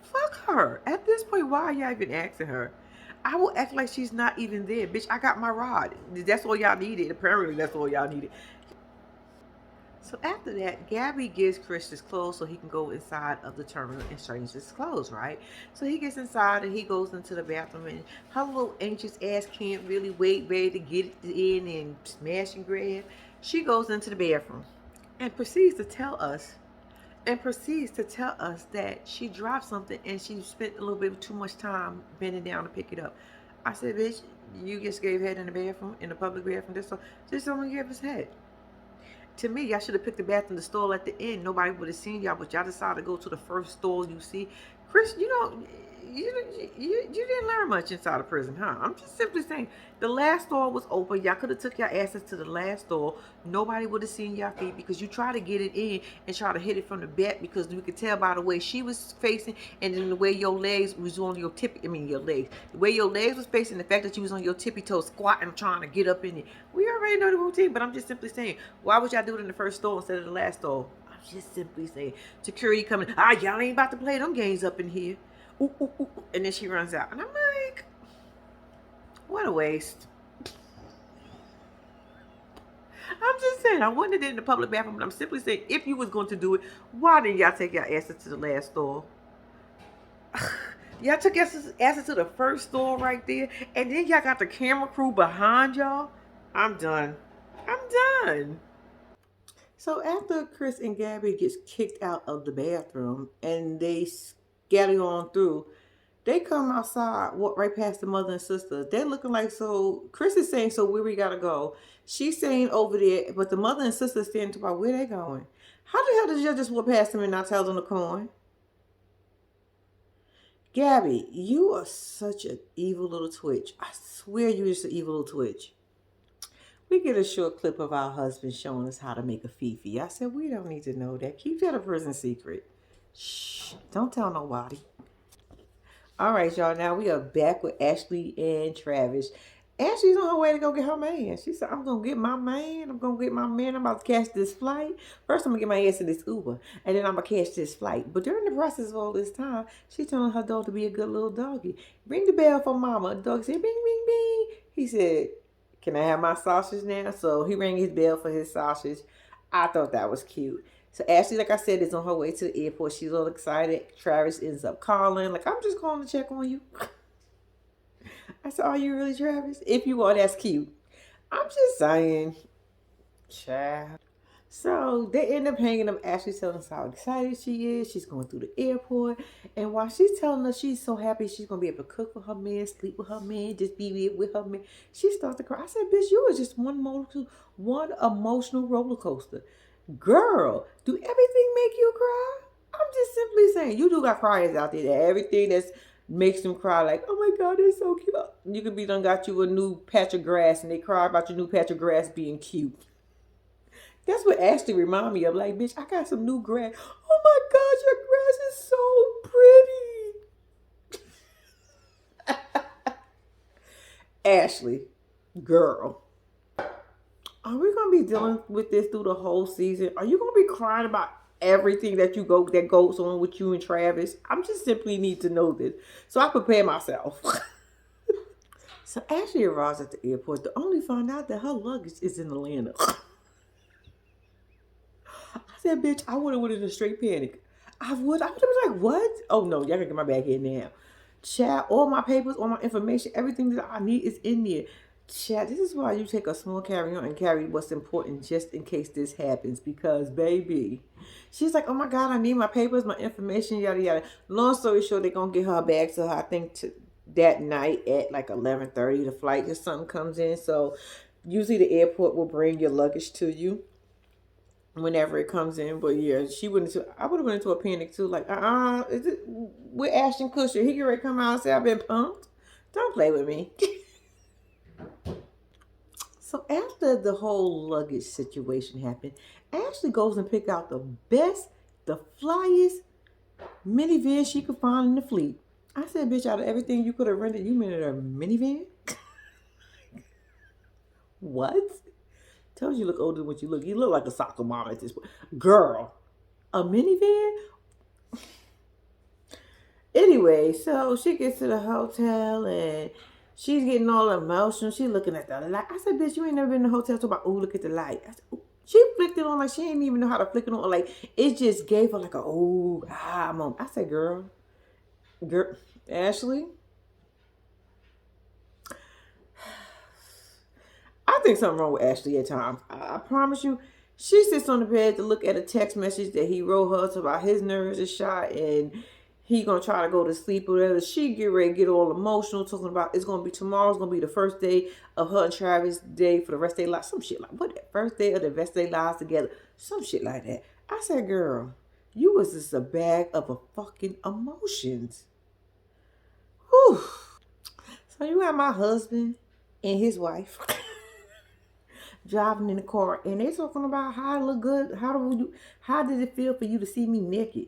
A: fuck her. At this point, why are y'all even asking her? I will act like she's not even there. Bitch, I got my rod. That's all y'all needed. Apparently, that's all y'all needed. So after that, Gabby gives Chris his clothes so he can go inside of the terminal and change his clothes, right? So he gets inside and he goes into the bathroom, and her little anxious ass can't really wait, ready to get it in and smash and grab. She goes into the bathroom and proceeds to tell us that she dropped something and she spent a little bit too much time bending down to pick it up. I said, bitch, you just gave head in the bathroom, in the public bathroom. Just someone gave us head. To me, y'all should have picked the bathroom, the stall at the end. Nobody would have seen y'all, but y'all decided to go to the first stall you see. Chris, you didn't learn much inside of prison, huh? I'm just simply saying, the last door was open. Y'all could have took your asses to the last door. Nobody would have seen y'all feet because you try to get it in and try to hit it from the back because we could tell by the way she was facing and then the way your legs was on your your legs. The way your legs was facing, the fact that you was on your tippy toes squatting trying to get up in it. We already know the routine, but I'm just simply saying, why would y'all do it in the first store instead of the last store? I'm just simply saying, security coming, y'all ain't about to play them games up in here. Ooh, ooh, ooh, and then she runs out. And I'm like, what a waste. I'm just saying, I wouldn't have did it in the public bathroom, but I'm simply saying, if you was going to do it, why didn't y'all take your asses to the last store? Y'all took asses to the first store right there, and then y'all got the camera crew behind y'all. I'm done. I'm done. So after Chris and Gabby gets kicked out of the bathroom and they scatter on through, they come outside, walk right past the mother and sister. They're looking like, so Chris is saying, so where we gotta go? She's saying over there, but the mother and sister standing about where they going. How the hell did you just walk past them and not tell them to coin? Gabby, you are such an evil little twitch. I swear you're just an evil little twitch. We get a short clip of our husband showing us how to make a fifi. I said, we don't need to know that. Keep that a prison secret. Shh, don't tell nobody. All right, y'all. Now we are back with Ashley and Travis. Ashley's on her way to go get her man. She said, I'm going to get my man. I'm going to get my man. I'm about to catch this flight. First, I'm going to get my ass in this Uber. And then I'm going to catch this flight. But during the process of all this time, she's telling her dog to be a good little doggy. Ring the bell for mama. The dog said, bing, bing, bing. He said, can I have my sausage now? So he rang his bell for his sausage. I thought that was cute. So Ashley, like I said, is on her way to the airport. She's all excited. Travis ends up calling. Like, I'm just calling to check on you. I said, are you really Travis? If you are, that's cute. I'm just saying. Child. So they end up hanging up. Ashley telling us how excited she is. She's going through the airport. And while she's telling us she's so happy she's going to be able to cook for her man, sleep with her man, just be with her man, she starts to cry. I said, bitch, you was just one emotional roller coaster. Girl, do everything make you cry? I'm just simply saying, you do got criers out there that everything that's makes them cry like, oh my God, they're so cute. You could be done got you a new patch of grass and they cry about your new patch of grass being cute. That's what Ashley remind me of. Like, bitch, I got some new grass. Oh my God, your grass is so pretty. Ashley, Girl, are we gonna be dealing with this through the whole season? Are you gonna be crying about everything that goes on with you and Travis? I'm just simply need to know this so I prepare myself. So Ashley arrives at the airport to only find out that her luggage is in Atlanta. I said, bitch, I would have went in a straight panic. I would have been like, what? Oh no, y'all gotta get my bag here now. Chat, all my papers, all my information, everything that I need is in there. Chat, this is why you take a small carry-on and carry what's important just in case this happens. Because baby, she's like, oh my God, I need my papers, my information, yada yada. Long story short, they're gonna get her back to her, I think that night at like 11:30 the flight or something comes in. So usually the airport will bring your luggage to you whenever it comes in. But yeah, I would have went into a panic too. Like, is it with Ashton Kutcher? He can ready to come out and say I've been pumped. Don't play with me. So after the whole luggage situation happened, Ashley goes and pick out the flyest minivan she could find in the fleet. I said, bitch, out of everything you could have rented, you rented a minivan? What? Tells you look older than what you look. You look like a soccer mom at this point. Girl, a minivan? Anyway, so she gets to the hotel and she's getting all emotional. She's looking at the light. I said, bitch, you ain't never been in the hotel talking about, oh, look at the light. I said, ooh. She flicked it on like she didn't even know how to flick it on. Like, it just gave her like a, oh, moment. I said, girl, Ashley, I think something wrong with Ashley at times. I promise you. She sits on the bed to look at a text message that he wrote her about his nerves are shot and he gonna try to go to sleep or whatever. She get ready to get all emotional talking about it's gonna be tomorrow's gonna be the first day of her and Travis' day for the rest of their lives. Some shit like what, that first day of the rest of their lives together. Some shit like that. I said, girl, you was just a bag of a fucking emotions. Whew. So you have my husband and his wife driving in the car and they talking about how I look good. How did it feel for you to see me naked?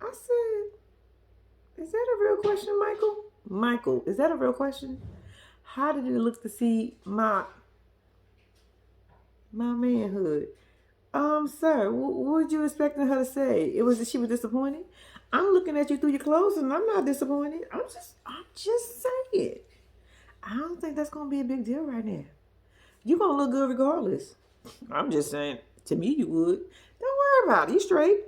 A: I said, is that a real question, Michael? Michael, is that a real question? How did it look to see my manhood? Sir, what were you expecting her to say? It was that she was disappointed? I'm looking at you through your clothes and I'm not disappointed. I'm just saying. I don't think that's gonna be a big deal right now. You gonna look good regardless. I'm just saying, to me you would. Don't worry about it. You straight.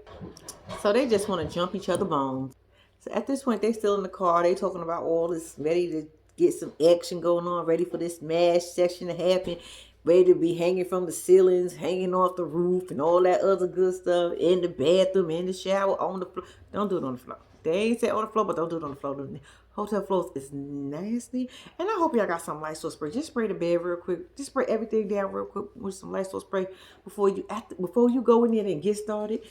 A: So they just want to jump each other bones. So at this point, they still in the car. They talking about all this, ready to get some action going on, ready for this smash section to happen, ready to be hanging from the ceilings, hanging off the roof, and all that other good stuff in the bathroom, in the shower, on the floor. Don't do it on the floor. They ain't say on the floor, but don't do it on the floor. The hotel floors is nasty. And I hope y'all got some Lysol spray. Just spray the bed real quick. Just spray everything down real quick with some Lysol spray before you go in there and get started.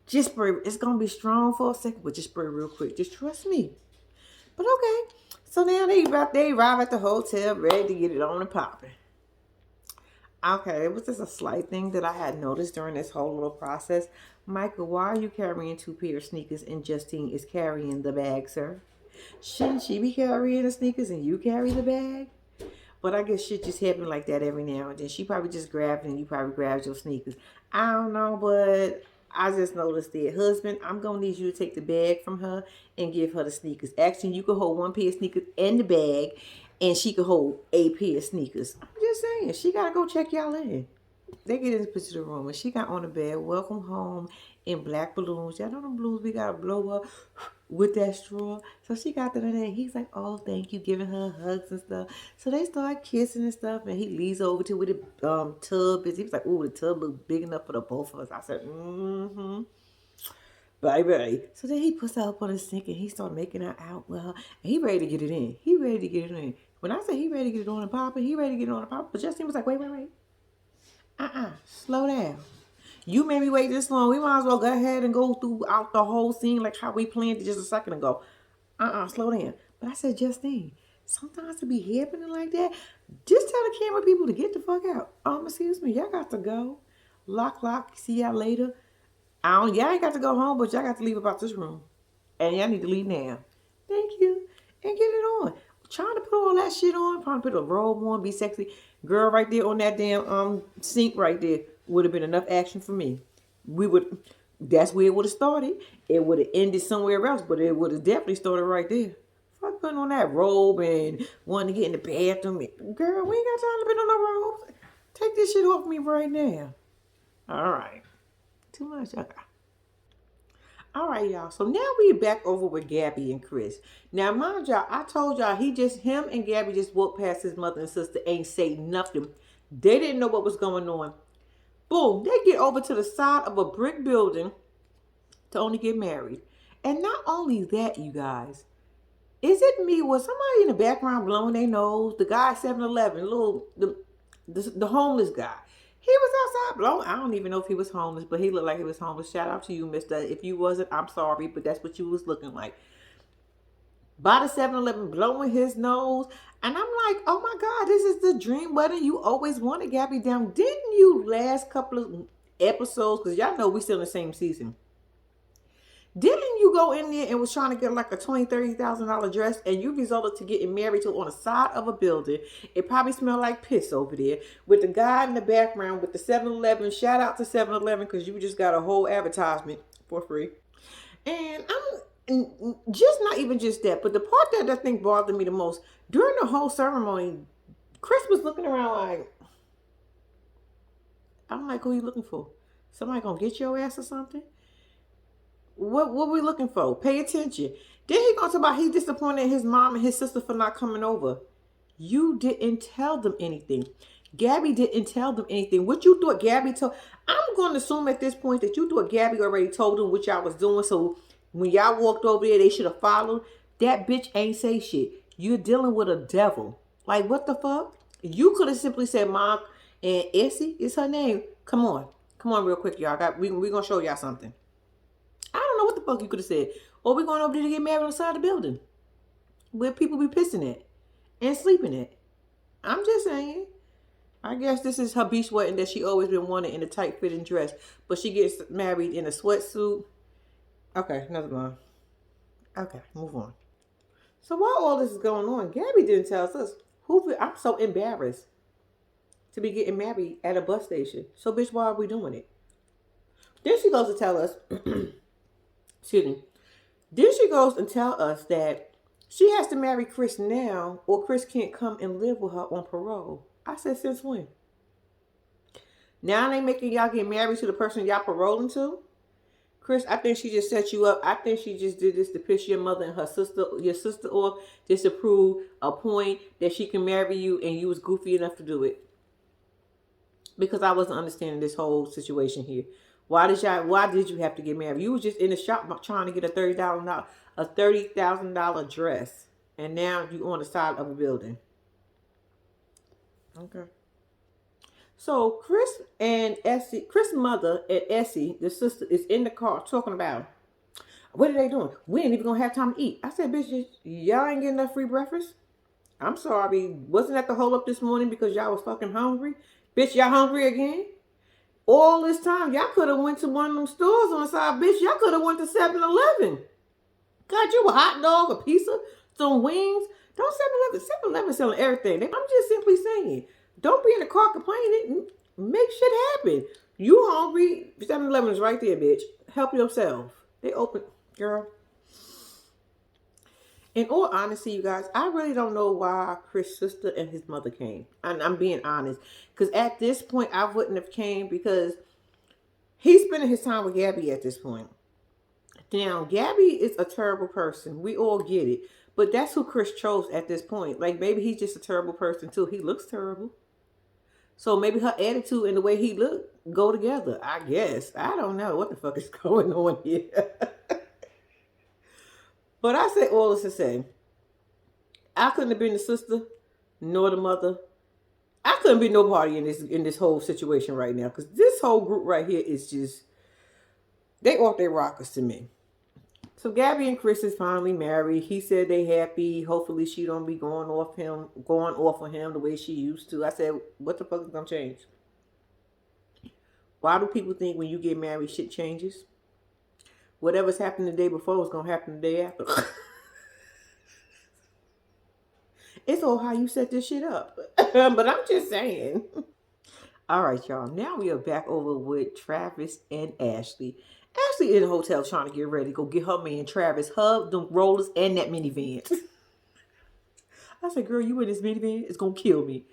A: Just spray. It's gonna be strong for a second, but just spray real quick. Just trust me. But okay. So now they arrive at the hotel, ready to get it on and popping. Okay, it was just a slight thing that I had noticed during this whole little process. Michael, why are you carrying 2 pair of sneakers and Justine is carrying the bag, sir? Shouldn't she be carrying the sneakers and you carry the bag? But I guess shit just happen like that every now and then. She probably just grabbed it and you probably grabbed your sneakers. I don't know, but I just noticed that. Husband, I'm going to need you to take the bag from her and give her the sneakers. Actually, you could hold 1 pair of sneakers and the bag, and she could hold a pair of sneakers. I'm just saying, she got to go check y'all in. They get into the room, and she got on the bed, welcome home, in black balloons. Y'all know them balloons we got to blow up with that straw. So she got that in there. He's like, oh, thank you, giving her hugs and stuff. So they start kissing and stuff, and he leads over to where the tub is. He was like, oh, the tub looked big enough for the both of us. I said, mm-hmm. Baby. So then he puts her up on the sink, and he started making her out with her, and he ready to get it in. He ready to get it in. When I say he ready to get it on and popping, he ready to get it on and popping. But Justine was like, wait. Slow down. You made me wait this long. We might as well go ahead and go throughout the whole scene like how we planned it just a second ago. Slow down. But I said, Justine, sometimes it be happening like that. Just tell the camera people to get the fuck out. Excuse me, y'all got to go. Lock, see y'all later. Y'all ain't got to go home, but y'all got to leave about this room. And y'all need to leave now. Thank you. And get it on. Trying to put all that shit on, trying to put a robe on, be sexy. Girl, right there on that damn sink right there would have been enough action for me. We would. That's where it would have started. It would have ended somewhere else, but it would have definitely started right there. Fuck putting on that robe and wanting to get in the bathroom. Girl, we ain't got time to put on no robes. Take this shit off me right now. All right. Too much. Okay. All right, y'all. So now we back over with Gabby and Chris. Now, mind y'all, I told y'all him and Gabby just walked past his mother and sister, ain't say nothing. They didn't know what was going on. Boom, they get over to the side of a brick building to only get married. And not only that, you guys, is it me? Was somebody in the background blowing their nose? The guy at 7-Eleven, the homeless guy. He was outside blowing. I don't even know if he was homeless, but he looked like he was homeless. Shout out to you, mister. If you wasn't, I'm sorry, but that's what you was looking like. By the 7-Eleven, blowing his nose. And I'm like, oh my God, this is the dream wedding you always wanted, Gabby down. Didn't you last couple of episodes, because y'all know we still in the same season. Didn't you go in there and was trying to get like a $20,000, $30,000 dress, and you resulted to getting married to on the side of a building? It probably smelled like piss over there with the guy in the background with the 7-Eleven. Shout out to 7-Eleven because you just got a whole advertisement for free. And I'm just not even just that, but the part that I think bothered me the most during the whole ceremony, Chris was looking around like, I'm like, who are you looking for? Somebody gonna get your ass or something? What we looking for? Pay attention. Then he gonna talk about he disappointed his mom and his sister for not coming over. You didn't tell them anything. Gabby didn't tell them anything. What you thought Gabby told? I'm going to assume at this point that you thought Gabby already told them what y'all was doing. So when y'all walked over there, they should have followed. That bitch ain't say shit. You're dealing with a devil. Like, what the fuck? You could have simply said, Mom, and Essie is her name. Come on real quick, y'all. We gonna show y'all something. I don't know what the fuck you could have said. Or we going over there to get married on the side of the building where people be pissing at and sleeping at. I'm just saying. I guess this is her beach wedding that she always been wanting in a tight fitting dress. But she gets married in a sweatsuit. Okay, never mind. Okay, move on. So while all this is going on, Gabby didn't tell us I'm so embarrassed to be getting married at a bus station. So bitch, why are we doing it? Then she goes to tell us excuse me. Then she goes and tell us that she has to marry Chris now or Chris can't come and live with her on parole. I said, since when? Now they making y'all get married to the person y'all paroling to? Chris, I think she just set you up. I think she just did this to piss your mother and your sister off, just to prove a point that she can marry you and you was goofy enough to do it. Because I wasn't understanding this whole situation here. Why did you have to get married? You was just in the shop trying to get a $30,000 dress. And now you on the side of a building. Okay. So Chris mother and Essie, the sister, is in the car talking about, what are they doing? We ain't even gonna have time to eat. I said, bitch, y'all ain't getting enough free breakfast? I'm sorry. Wasn't that the hold up this morning because y'all was fucking hungry? Bitch, y'all hungry again? All this time, y'all could have went to one of them stores on the side, bitch. Y'all could have went to 7-Eleven. Got you a hot dog, a pizza, some wings. Don't 7-Eleven selling everything. I'm just simply saying, don't be in the car complaining. Make shit happen. You hungry? 7-Eleven is right there, bitch. Help yourself. They open, girl. In all honesty, you guys, I really don't know why Chris' sister and his mother came. And I'm being honest. Because at this point, I wouldn't have came because he's spending his time with Gabby at this point. Now, Gabby is a terrible person. We all get it. But that's who Chris chose at this point. Like, maybe he's just a terrible person, too. He looks terrible. So maybe her attitude and the way he looked go together, I guess. I don't know what the fuck is going on here. But I say all this to say, I couldn't have been the sister, nor the mother. I couldn't be nobody in this whole situation right now. Because this whole group right here is just, they off their rockers to me. So Gabby and Chris is finally married. He said they happy. Hopefully she don't be going off on him the way she used to. I said, what the fuck is gonna change? Why do people think when you get married shit changes? Whatever's happened the day before is gonna happen the day after. It's all how you set this shit up. But I'm just saying. All right, y'all. Now we are back over with Travis and Ashley. Ashley in the hotel trying to get ready to go get her man Travis hub, them rollers, and that minivan. I said, girl, you in this minivan? It's gonna kill me.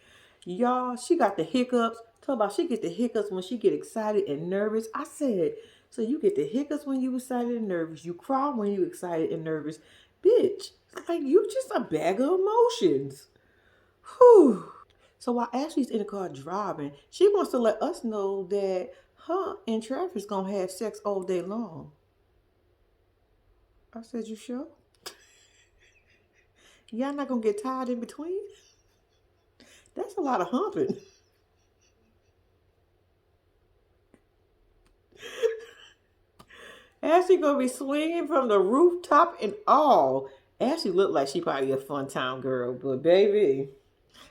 A: Y'all, she got the hiccups. Talk about she get the hiccups when she get excited and nervous. I said, so you get the hiccups when you excited and nervous. You cry when you excited and nervous. Bitch, like you just a bag of emotions. Whew. So while Ashley's in the car driving, she wants to let us know that her and Travis gonna have sex all day long. I said, you sure? Y'all not gonna get tired in between? That's a lot of humping. Ashley gonna be swinging from the rooftop and all. Ashley looked like she probably a fun time girl, but baby.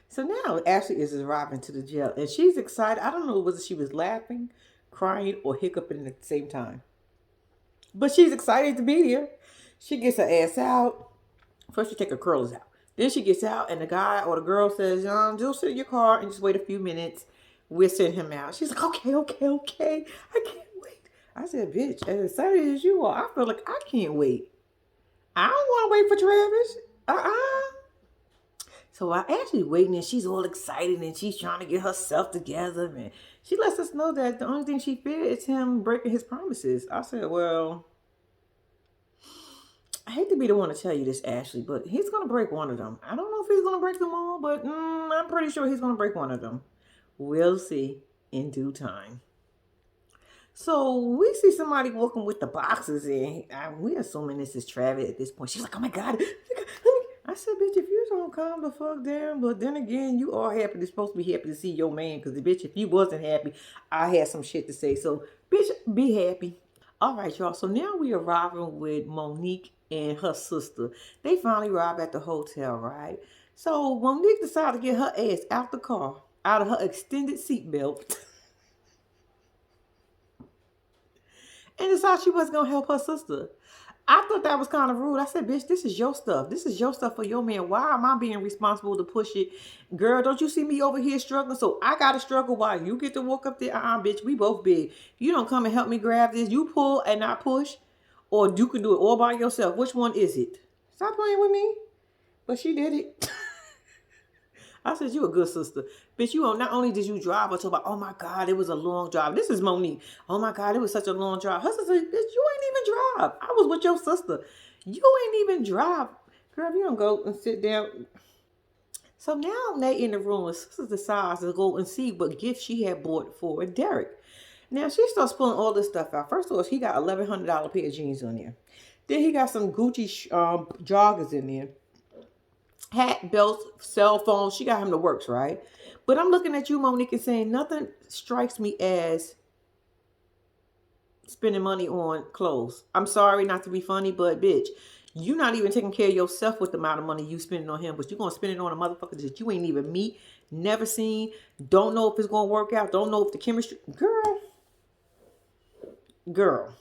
A: So now Ashley is arriving to the jail and she's excited. I don't know whether she was laughing, crying, or hiccuping at the same time. But she's excited to be here. She gets her ass out. First, she take her curls out. Then she gets out, and the guy or the girl says, just sit in your car and just wait a few minutes. We'll send him out. She's like, okay, okay, okay. I can't wait. I said, bitch, as excited as you are, I feel like I can't wait. I don't want to wait for Travis. So while Ashley waiting and she's all excited and she's trying to get herself together, man, she lets us know that the only thing she fears is him breaking his promises. I said, well, I hate to be the one to tell you this, Ashley, but he's going to break one of them. I don't know if he's going to break them all, but I'm pretty sure he's going to break one of them. We'll see in due time. So we see somebody walking with the boxes in. We're assuming this is Travis at this point. She's like, oh my God. I said, bitch, if you don't calm the fuck down, but then again, you are happy. You're supposed to be happy to see your man. Because, bitch, if you wasn't happy, I had some shit to say. So, bitch, be happy. All right, y'all. So now we arriving with Monique and her sister. They finally arrived at the hotel, right? So Monique decided to get her ass out the car, out of her extended seatbelt, and decided she was gonna help her sister. I thought that was kind of rude. I said, bitch, this is your stuff. This is your stuff for your man. Why am I being responsible to push it? Girl, don't you see me over here struggling? So I got to struggle while you get to walk up there. Bitch, we both big. You don't come and help me grab this. You pull and I push. Or you can do it all by yourself. Which one is it? Stop playing with me. But she did it. I said, you a good sister. Bitch, not only did you drive, but talk about, oh my God, it was a long drive. This is Monique. Oh my God, it was such a long drive. Her sister, bitch, you ain't even drive. I was with your sister. You ain't even drive. Girl, if you don't go and sit down. So now they in the room and sister decides to go and see what gift she had bought for Derek. Now she starts pulling all this stuff out. First of all, he got $1,100 pair of jeans on there. Then he got some Gucci joggers in there. Hat, belts, cell phone. She got him the works, right? But I'm looking at you, Monique, and saying nothing strikes me as spending money on clothes. I'm sorry not to be funny, but bitch, you not even taking care of yourself with the amount of money you spending on him, but you gonna spend it on a motherfucker that you ain't even meet, never seen, don't know if it's gonna work out, don't know if the chemistry. Girl.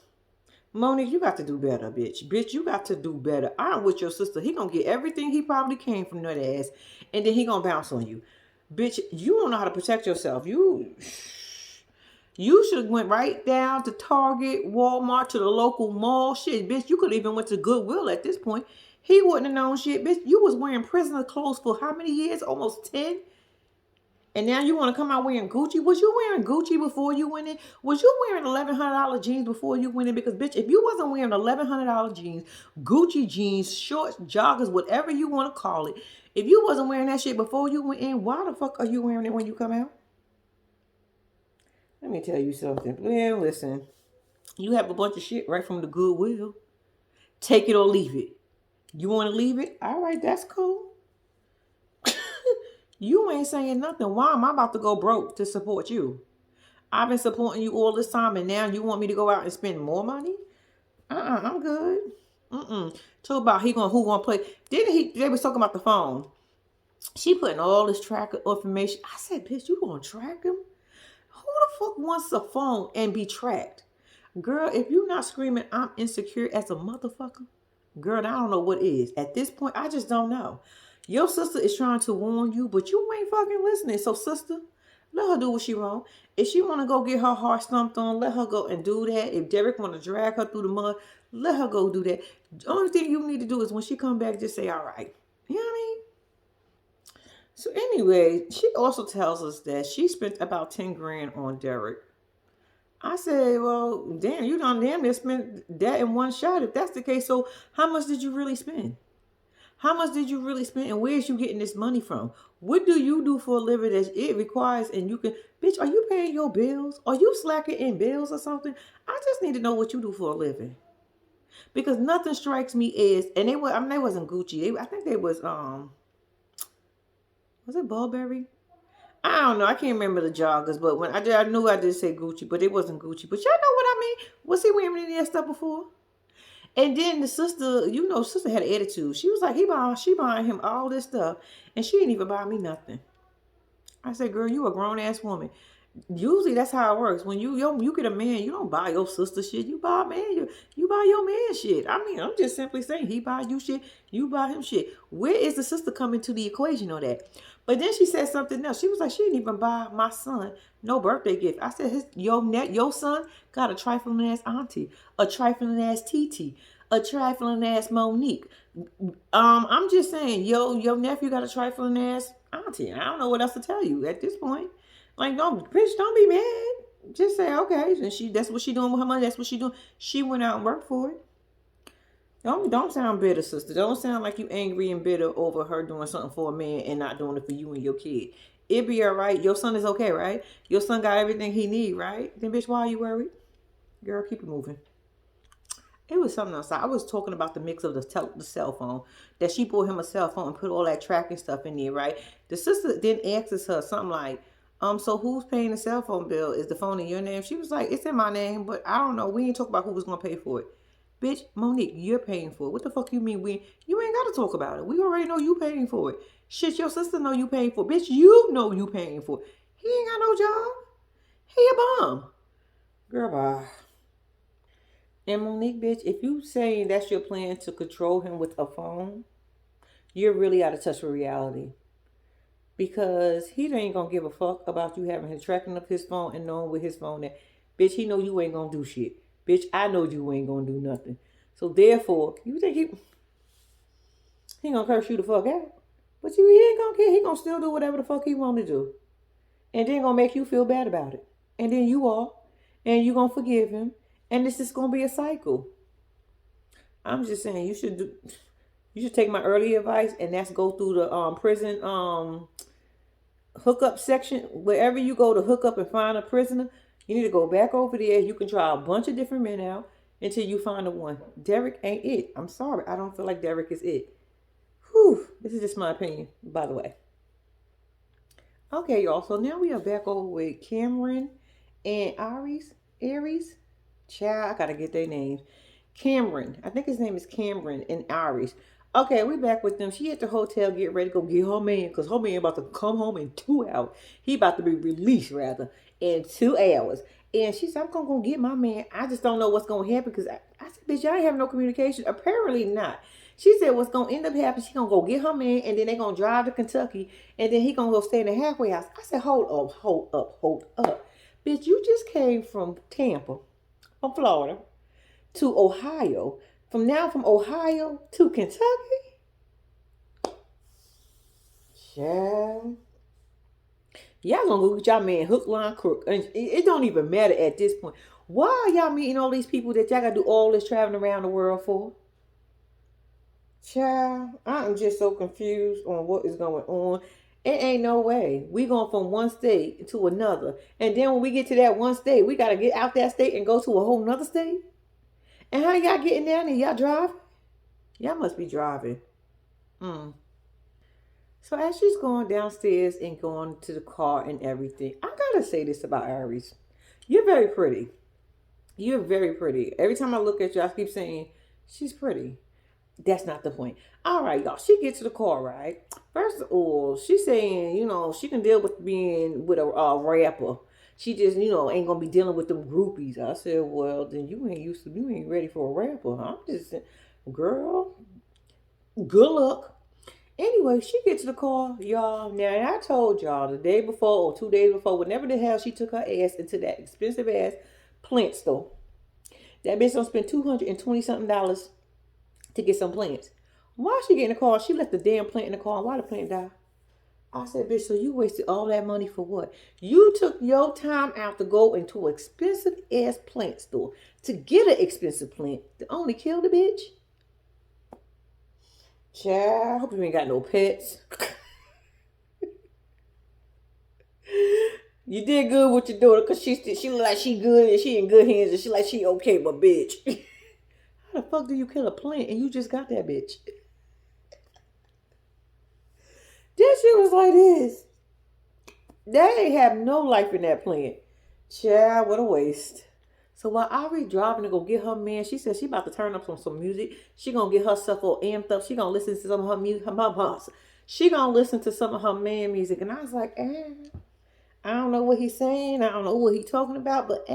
A: Monique, you got to do better, bitch. Bitch, you got to do better. I'm with your sister. He gonna get everything he probably came from that ass, and then he gonna bounce on you. Bitch, you don't know how to protect yourself. You should have went right down to Target, Walmart, to the local mall. Shit, bitch, you could even went to Goodwill at this point. He wouldn't have known shit. Bitch, you was wearing prisoner clothes for how many years? Almost 10? And now you want to come out wearing Gucci? Was you wearing Gucci before you went in? Was you wearing $1,100 jeans before you went in? Because, bitch, if you wasn't wearing $1,100 jeans, Gucci jeans, shorts, joggers, whatever you want to call it, if you wasn't wearing that shit before you went in, why the fuck are you wearing it when you come out? Let me tell you something. Well, listen, you have a bunch of shit right from the Goodwill. Take it or leave it. You want to leave it? All right, that's cool. You ain't saying nothing. Why am I about to go broke to support you? I've been supporting you all this time, and now you want me to go out and spend more money? I'm good. Talk about who gonna play. They was talking about the phone. She putting all this tracker information. I said, bitch, you gonna track him? Who the fuck wants a phone and be tracked? Girl, if you not screaming, I'm insecure as a motherfucker, girl, I don't know what is. At this point, I just don't know. Your sister is trying to warn you, but you ain't fucking listening. So, sister, let her do what she want. If she want to go get her heart stomped on, let her go and do that. If Derek want to drag her through the mud, let her go do that. The only thing you need to do is when she come back, just say, all right. You know what I mean? So anyway, she also tells us that she spent about 10 grand on Derek. I said, well, damn, you done damn near spent that in one shot. If that's the case, so how much did you really spend? How much did you really spend, and where's you getting this money from? What do you do for a living that it requires, and you can, bitch, are you paying your bills? Are you slacking in bills or something? I just need to know what you do for a living. Because nothing strikes me as, and they were, I mean, they wasn't Gucci. I think they was it Burberry? I don't know. I can't remember the joggers, but when I did, I knew I did say Gucci, but it wasn't Gucci. But y'all know what I mean? Was he wearing any of that stuff before? And then the sister, sister had an attitude. She was like, she buying him all this stuff, and she didn't even buy me nothing. I said, girl, you a grown ass woman. Usually that's how it works. When you get a man, you don't buy your sister shit. You buy a man, you buy your man shit. I mean, I'm just simply saying he buy you shit, you buy him shit. Where is the sister coming to the equation on that? But then she said something else. She was like, she didn't even buy my son no birthday gift. I said, your son got a trifling ass auntie, a trifling ass TT, a trifling ass Monique. I'm just saying, your nephew got a trifling ass auntie. I don't know what else to tell you at this point. Like, don't be mad. Just say, okay, and that's what she doing with her money. That's what she doing. She went out and worked for it. Don't sound bitter, sister. Don't sound like you angry and bitter over her doing something for a man and not doing it for you and your kid. It be all right. Your son is okay, right? Your son got everything he need, right? Then, bitch, why are you worried? Girl, keep it moving. It was something else. I was talking about the mix of the cell phone. That she bought him a cell phone and put all that tracking stuff in there, right? The sister then asks her something like, so who's paying the cell phone bill? Is the phone in your name? She was like, it's in my name, but I don't know. We ain't talk about who was gonna pay for it. Bitch, Monique, you're paying for it. What the fuck you mean you ain't gotta talk about it. We already know you paying for it. Shit, your sister know you paying for it. Bitch, you know you paying for it. He ain't got no job. He a bum. Girl, bye. And Monique, bitch, if you saying that's your plan to control him with a phone, you're really out of touch with reality. Because he ain't gonna give a fuck about you having his tracking up his phone and knowing with his phone that, bitch, he know you ain't gonna do shit. Bitch, I know you ain't gonna do nothing. So therefore, you think he gonna curse you the fuck out? But he ain't gonna care. He gonna still do whatever the fuck he want to do. And then gonna make you feel bad about it. And then you are. And you gonna forgive him. And this is gonna be a cycle. I'm just saying you should take my early advice, and that's go through the prison hookup section. Wherever you go to hook up and find a prisoner, you need to go back over there. You can try a bunch of different men out until you find the one. Derek ain't it. I'm sorry. I don't feel like Derek is it. Whew. This is just my opinion, by the way. Okay, y'all. So now we are back over with Cameron and Aries. Child, I gotta get their names. Cameron. I think his name is Cameron and Aries. Okay, we back with them. She at the hotel, get ready to go get her man, because her man about to come home in 2 hours. He about to be released, rather, in 2 hours. And she said, I'm going to go get my man. I just don't know what's going to happen, because I said, bitch, y'all ain't have no communication. Apparently not. She said what's going to end up happening, she going to go get her man, and then they going to drive to Kentucky, and then he going to go stay in the halfway house. I said, hold up. Bitch, you just came from Tampa, from Florida, to Ohio. From Ohio to Kentucky? Yeah. Y'all gonna go get y'all man hook, line, crook. And it don't even matter at this point. Why are y'all meeting all these people that y'all gotta do all this traveling around the world for? Child, I am just so confused on what is going on. It ain't no way. We going from one state to another. And then when we get to that one state, we gotta get out that state and go to a whole nother state? And how y'all getting down there? Y'all driving? Y'all must be driving. So as she's going downstairs and going to the car and everything, I gotta say this about Aries. You're very pretty. You're very pretty. Every time I look at you, I keep saying, she's pretty. That's not the point. All right, y'all. She gets to the car, right? First of all, she's saying, she can deal with being with a rapper. She just, ain't gonna be dealing with them groupies. I said, well, then you ain't ready for a rapper. I'm just saying, girl, good luck. Anyway, she gets to the car, y'all. Now I told y'all the day before or 2 days before, whenever the hell she took her ass into that expensive ass plant store. That bitch don't spend $220 something to get some plants. Why she get in the car? She left the damn plant in the car. Why the plant die? I said, bitch, so you wasted all that money for what? You took your time out to go into an expensive ass plant store to get an expensive plant to only kill the bitch. Child, I hope you ain't got no pets. You did good with your daughter because she look like she good and she in good hands and she like she okay, but bitch. How the fuck do you kill a plant and you just got that bitch? That shit was like this. They ain't have no life in that plant. Child, what a waste. So while Ari driving to go get her man, she said she about to turn up on some music. She gonna get herself all amped up. She gonna listen to some of her music. She gonna listen to some of her man music. And I was like, I don't know what he's saying. I don't know what he's talking about, but She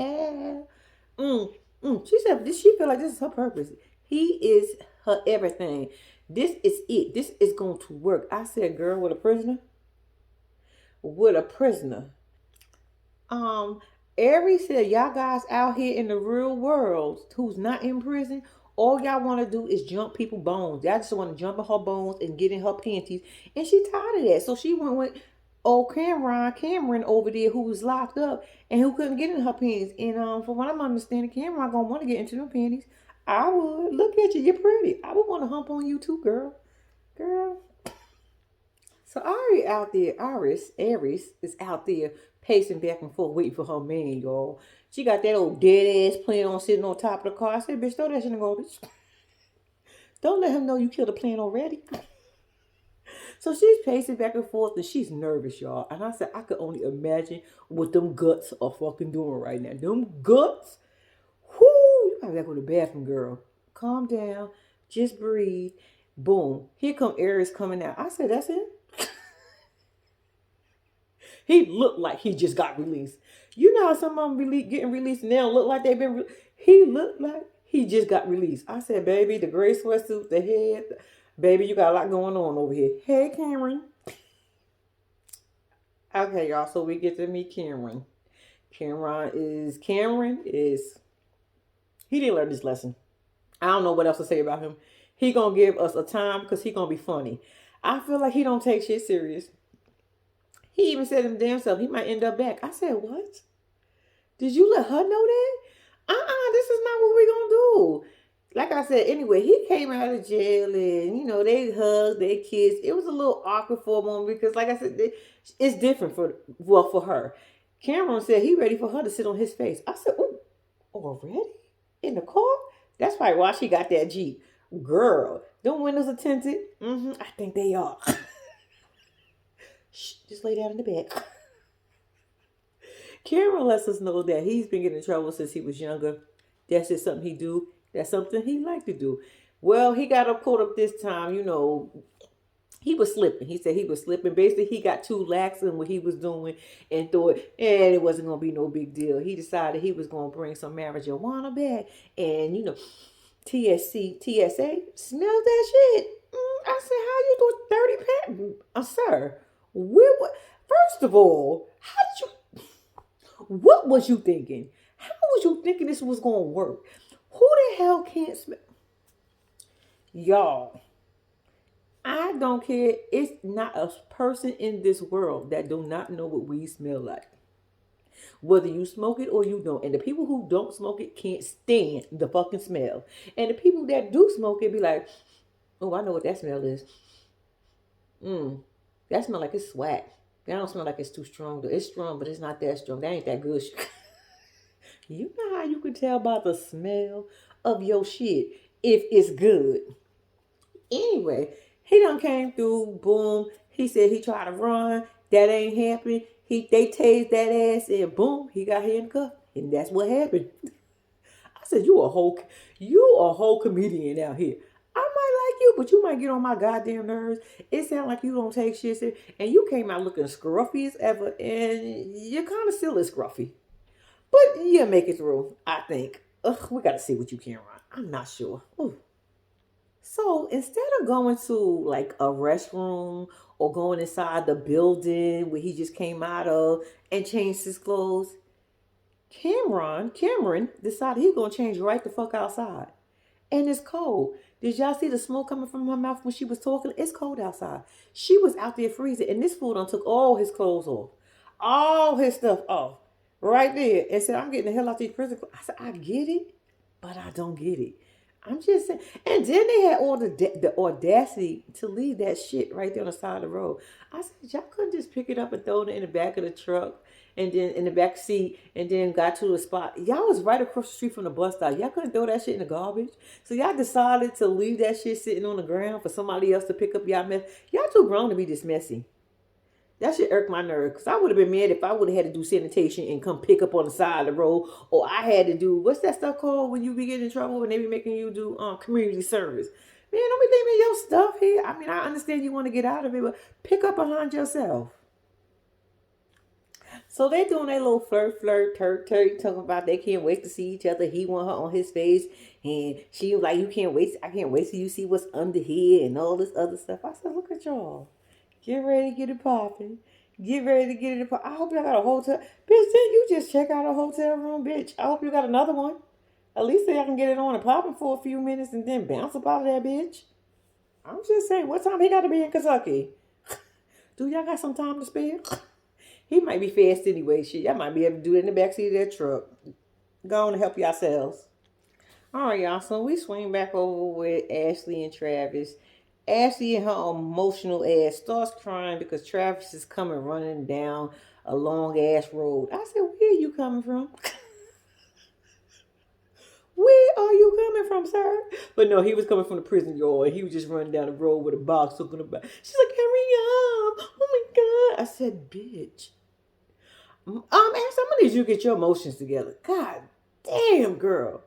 A: said, she feel like this is her purpose. He is her everything. This is it. This is going to work. I said, girl, with a prisoner. With a prisoner. Aries said, y'all guys out here in the real world who's not in prison, all y'all want to do is jump people bones. Y'all just want to jump in her bones and get in her panties. And she tired of that. So she went with old Cameron over there who was locked up and who couldn't get in her panties. And from what I'm understanding, Cameron gonna want to get into them panties. I would. Look at you, you're pretty. I would want to hump on you too, girl. Girl. So Aries is out there pacing back and forth waiting for her man, y'all. She got that old dead ass plant on sitting on top of the car. I said, bitch, throw that shit in the garbage. Don't let him know you killed the plant already. So she's pacing back and forth and she's nervous, y'all. And I said, I could only imagine what them guts are fucking doing right now. Them guts, whoo, you gotta go to the bathroom, girl. Calm down, just breathe. Boom. Here come Aries coming out. I said, that's it. He looked like he just got released. You know how some of them getting released and they don't look like they've been he looked like he just got released. I said, baby, the gray sweatsuit, the head. Baby, you got a lot going on over here. Hey, Cameron. Okay, y'all, so we get to meet Cameron. Cameron is, he didn't learn this lesson. I don't know what else to say about him. He gonna give us a time because he gonna be funny. I feel like he don't take shit serious. He even said him damn self, he might end up back. I said, what? Did you let her know that? This is not what we gonna do. Like I said, anyway, he came out of jail and, they hugged, they kissed. It was a little awkward for a moment because, like I said, it's different for her. Cameron said he ready for her to sit on his face. I said, oh, already? In the car? That's probably why she got that Jeep. Girl, them windows are tinted? I think they are. Shh, just lay down in the back. Cameron lets us know that he's been getting in trouble since he was younger. That's just something he do. That's something he liked to do. Well, he got up caught up this time, he was slipping. He said he was slipping. Basically, he got too lax in what he was doing and thought, it wasn't going to be no big deal. He decided he was going to bring some marijuana back. And, TSA, smelled that shit. I said, how you doing 30 pounds? Sir, first of all, what was you thinking? How was you thinking this was going to work? Who the hell can't smell? Y'all, I don't care. It's not a person in this world that do not know what weed smell like. Whether you smoke it or you don't. And the people who don't smoke it can't stand the fucking smell. And the people that do smoke it be like, oh, I know what that smell is. That smell like it's swag. That don't smell like it's too strong. It's strong, but it's not that strong. That ain't that good. You know how you can tell by the smell of your shit if it's good. Anyway, he done came through, boom. He said he tried to run. That ain't happening. They tased that ass and boom, he got handcuffed. And that's what happened. I said, you a whole comedian out here. I might like you, but you might get on my goddamn nerves. It sounds like you don't take shit serious. And you came out looking scruffy as ever. And you kind of still is scruffy. But you'll make it through, I think. We got to see what you can run. I'm not sure. Ooh. So instead of going to like a restroom or going inside the building where he just came out of and changed his clothes, Cameron decided he's gonna change right the fuck outside. And it's cold. Did y'all see the smoke coming from her mouth when she was talking? It's cold outside. She was out there freezing, and this fool done took all his clothes off, all his stuff off, right there, and said, "I'm getting the hell out of these prison clothes." I said, "I get it, but I don't get it." I'm just saying. And then they had all the audacity to leave that shit right there on the side of the road. I said, "Y'all couldn't just pick it up and throw it in the back of the truck." And then in the back seat, and then got to the spot. Y'all was right across the street from the bus stop. Y'all couldn't throw that shit in the garbage. So y'all decided to leave that shit sitting on the ground for somebody else to pick up y'all mess. Y'all too grown to be this messy. That shit irked my nerve. Because I would have been mad if I would have had to do sanitation and come pick up on the side of the road. Or I had to do, what's that stuff called when you be getting in trouble when they be making you do community service? Man, don't be leaving your stuff here. I mean, I understand you want to get out of it, but pick up behind yourself. So they doing their little flirt, talking about they can't wait to see each other. He want her on his face, and she was like, "You can't wait. I can't wait till you see what's under here and all this other stuff." I said, "Look at y'all, get ready to get it popping. Get ready to get it popping. I hope y'all got a hotel, bitch. Didn't you just check out a hotel room, bitch? I hope you got another one. At least so y'all can get it on and popping for a few minutes and then bounce up out of that bitch." I'm just saying, what time he got to be in Kentucky? Do y'all got some time to spare? He might be fast anyway. Shit, y'all might be able to do it in the backseat of that truck. Go on and help yourselves. All right, y'all. So we swing back over with Ashley and Travis. Ashley and her emotional ass starts crying because Travis is coming running down a long ass road. I said, "Where are you coming from?" "Where are you coming from, sir?" But no, he was coming from the prison yard. He was just running down the road with a box looking about. She's like, "Hurry up. Oh my God." I said, "Bitch. Ashley, I'm gonna need you to get your emotions together." God damn, girl.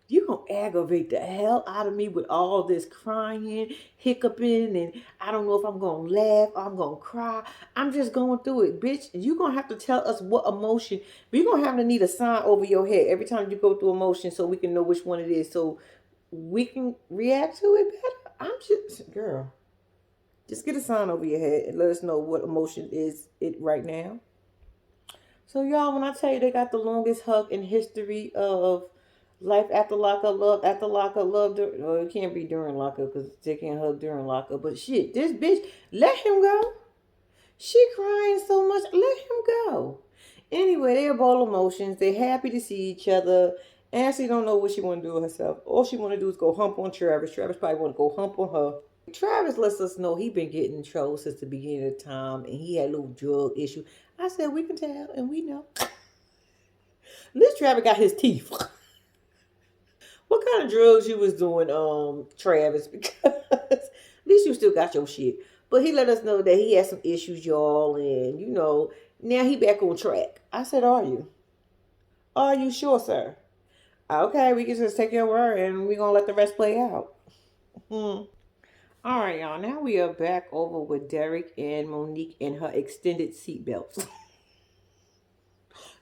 A: You gonna aggravate the hell out of me with all this crying, hiccuping, and I don't know if I'm gonna laugh or I'm gonna cry. I'm just going through it, bitch. You gonna have to tell us what emotion. We gonna have to need a sign over your head every time you go through emotion so we can know which one it is, so we can react to it better. I'm just, girl. Just get a sign over your head and let us know what emotion is it right now. So y'all, when I tell you they got the longest hug in history of life after lockup, love after lockup, love. Well, it can't be during lockup because they can't hug during lockup. But shit, this bitch, let him go. She crying so much, let him go. Anyway, they're both emotions. They're happy to see each other. Ashley don't know what she want to do with herself. All she want to do is go hump on Travis. Travis probably want to go hump on her. Travis lets us know he been getting in trouble since the beginning of time, and he had a little drug issue. I said we can tell, and we know. This Travis got his teeth. What kind of drugs you was doing, Travis? Because at least you still got your shit. But he let us know that he had some issues, y'all, and now he back on track. I said, "Are you? Are you sure, sir?" "Okay, we can just take your word, and we gonna let the rest play out." Hmm. All right, y'all. Now we are back over with Derek and Monique in her extended seatbelts,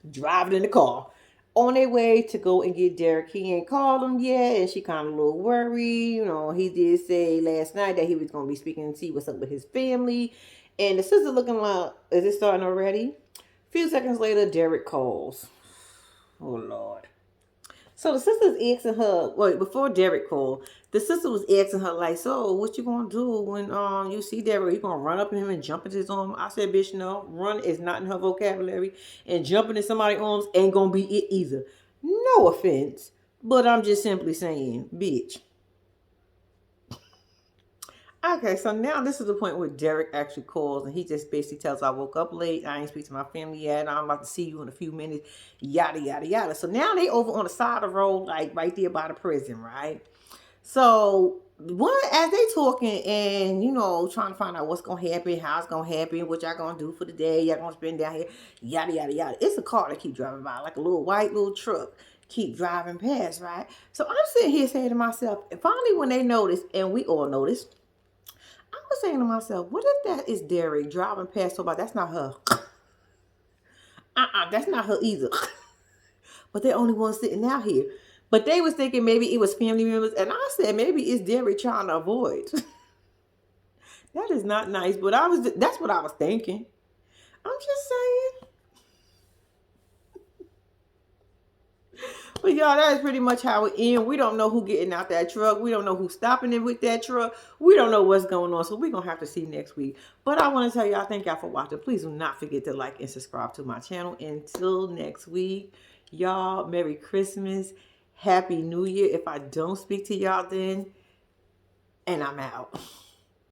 A: driving in the car. On their way to go and get Derek. He ain't called him yet, and she kind of a little worried. He did say last night that he was going to be speaking and see what's up with his family. And the sister looking like, is it starting already? A few seconds later, Derek calls. Oh, Lord. So the sister's asking her, wait, before Derek called, the sister was asking her, like, "So what you gonna do when you see Derek? You gonna run up to him and jump into his arms?" I said, "Bitch, no. Run is not in her vocabulary, and jumping in somebody's arms ain't gonna be it either." No offense, but I'm just simply saying, bitch. Okay, so now this is the point where Derek actually calls and he just basically tells her, "I woke up late. I ain't speak to my family yet. I'm about to see you in a few minutes." Yada yada yada. So now they over on the side of the road, like right there by the prison, right? So one as they talking and trying to find out what's gonna happen, how it's gonna happen, what y'all gonna do for the day, y'all gonna spend down here, yada yada yada. It's a car that keep driving by, like a little white little truck, keep driving past, right? So I'm sitting here saying to myself, and finally when they notice, and we all notice, I was saying to myself, what if that is Derek driving past somebody? That's not her. That's not her either. But they're only one sitting out here. But they was thinking maybe it was family members, and I said maybe it's Derek trying to avoid. That is not nice, but that's what I was thinking. I'm just saying. But y'all, that is pretty much how it ends. We don't know who getting out that truck. We don't know who's stopping it with that truck. We don't know what's going on. So we're going to have to see next week. But I want to tell y'all, thank y'all for watching. Please do not forget to like and subscribe to my channel. Until next week, y'all, Merry Christmas. Happy New Year. If I don't speak to y'all then, and I'm out.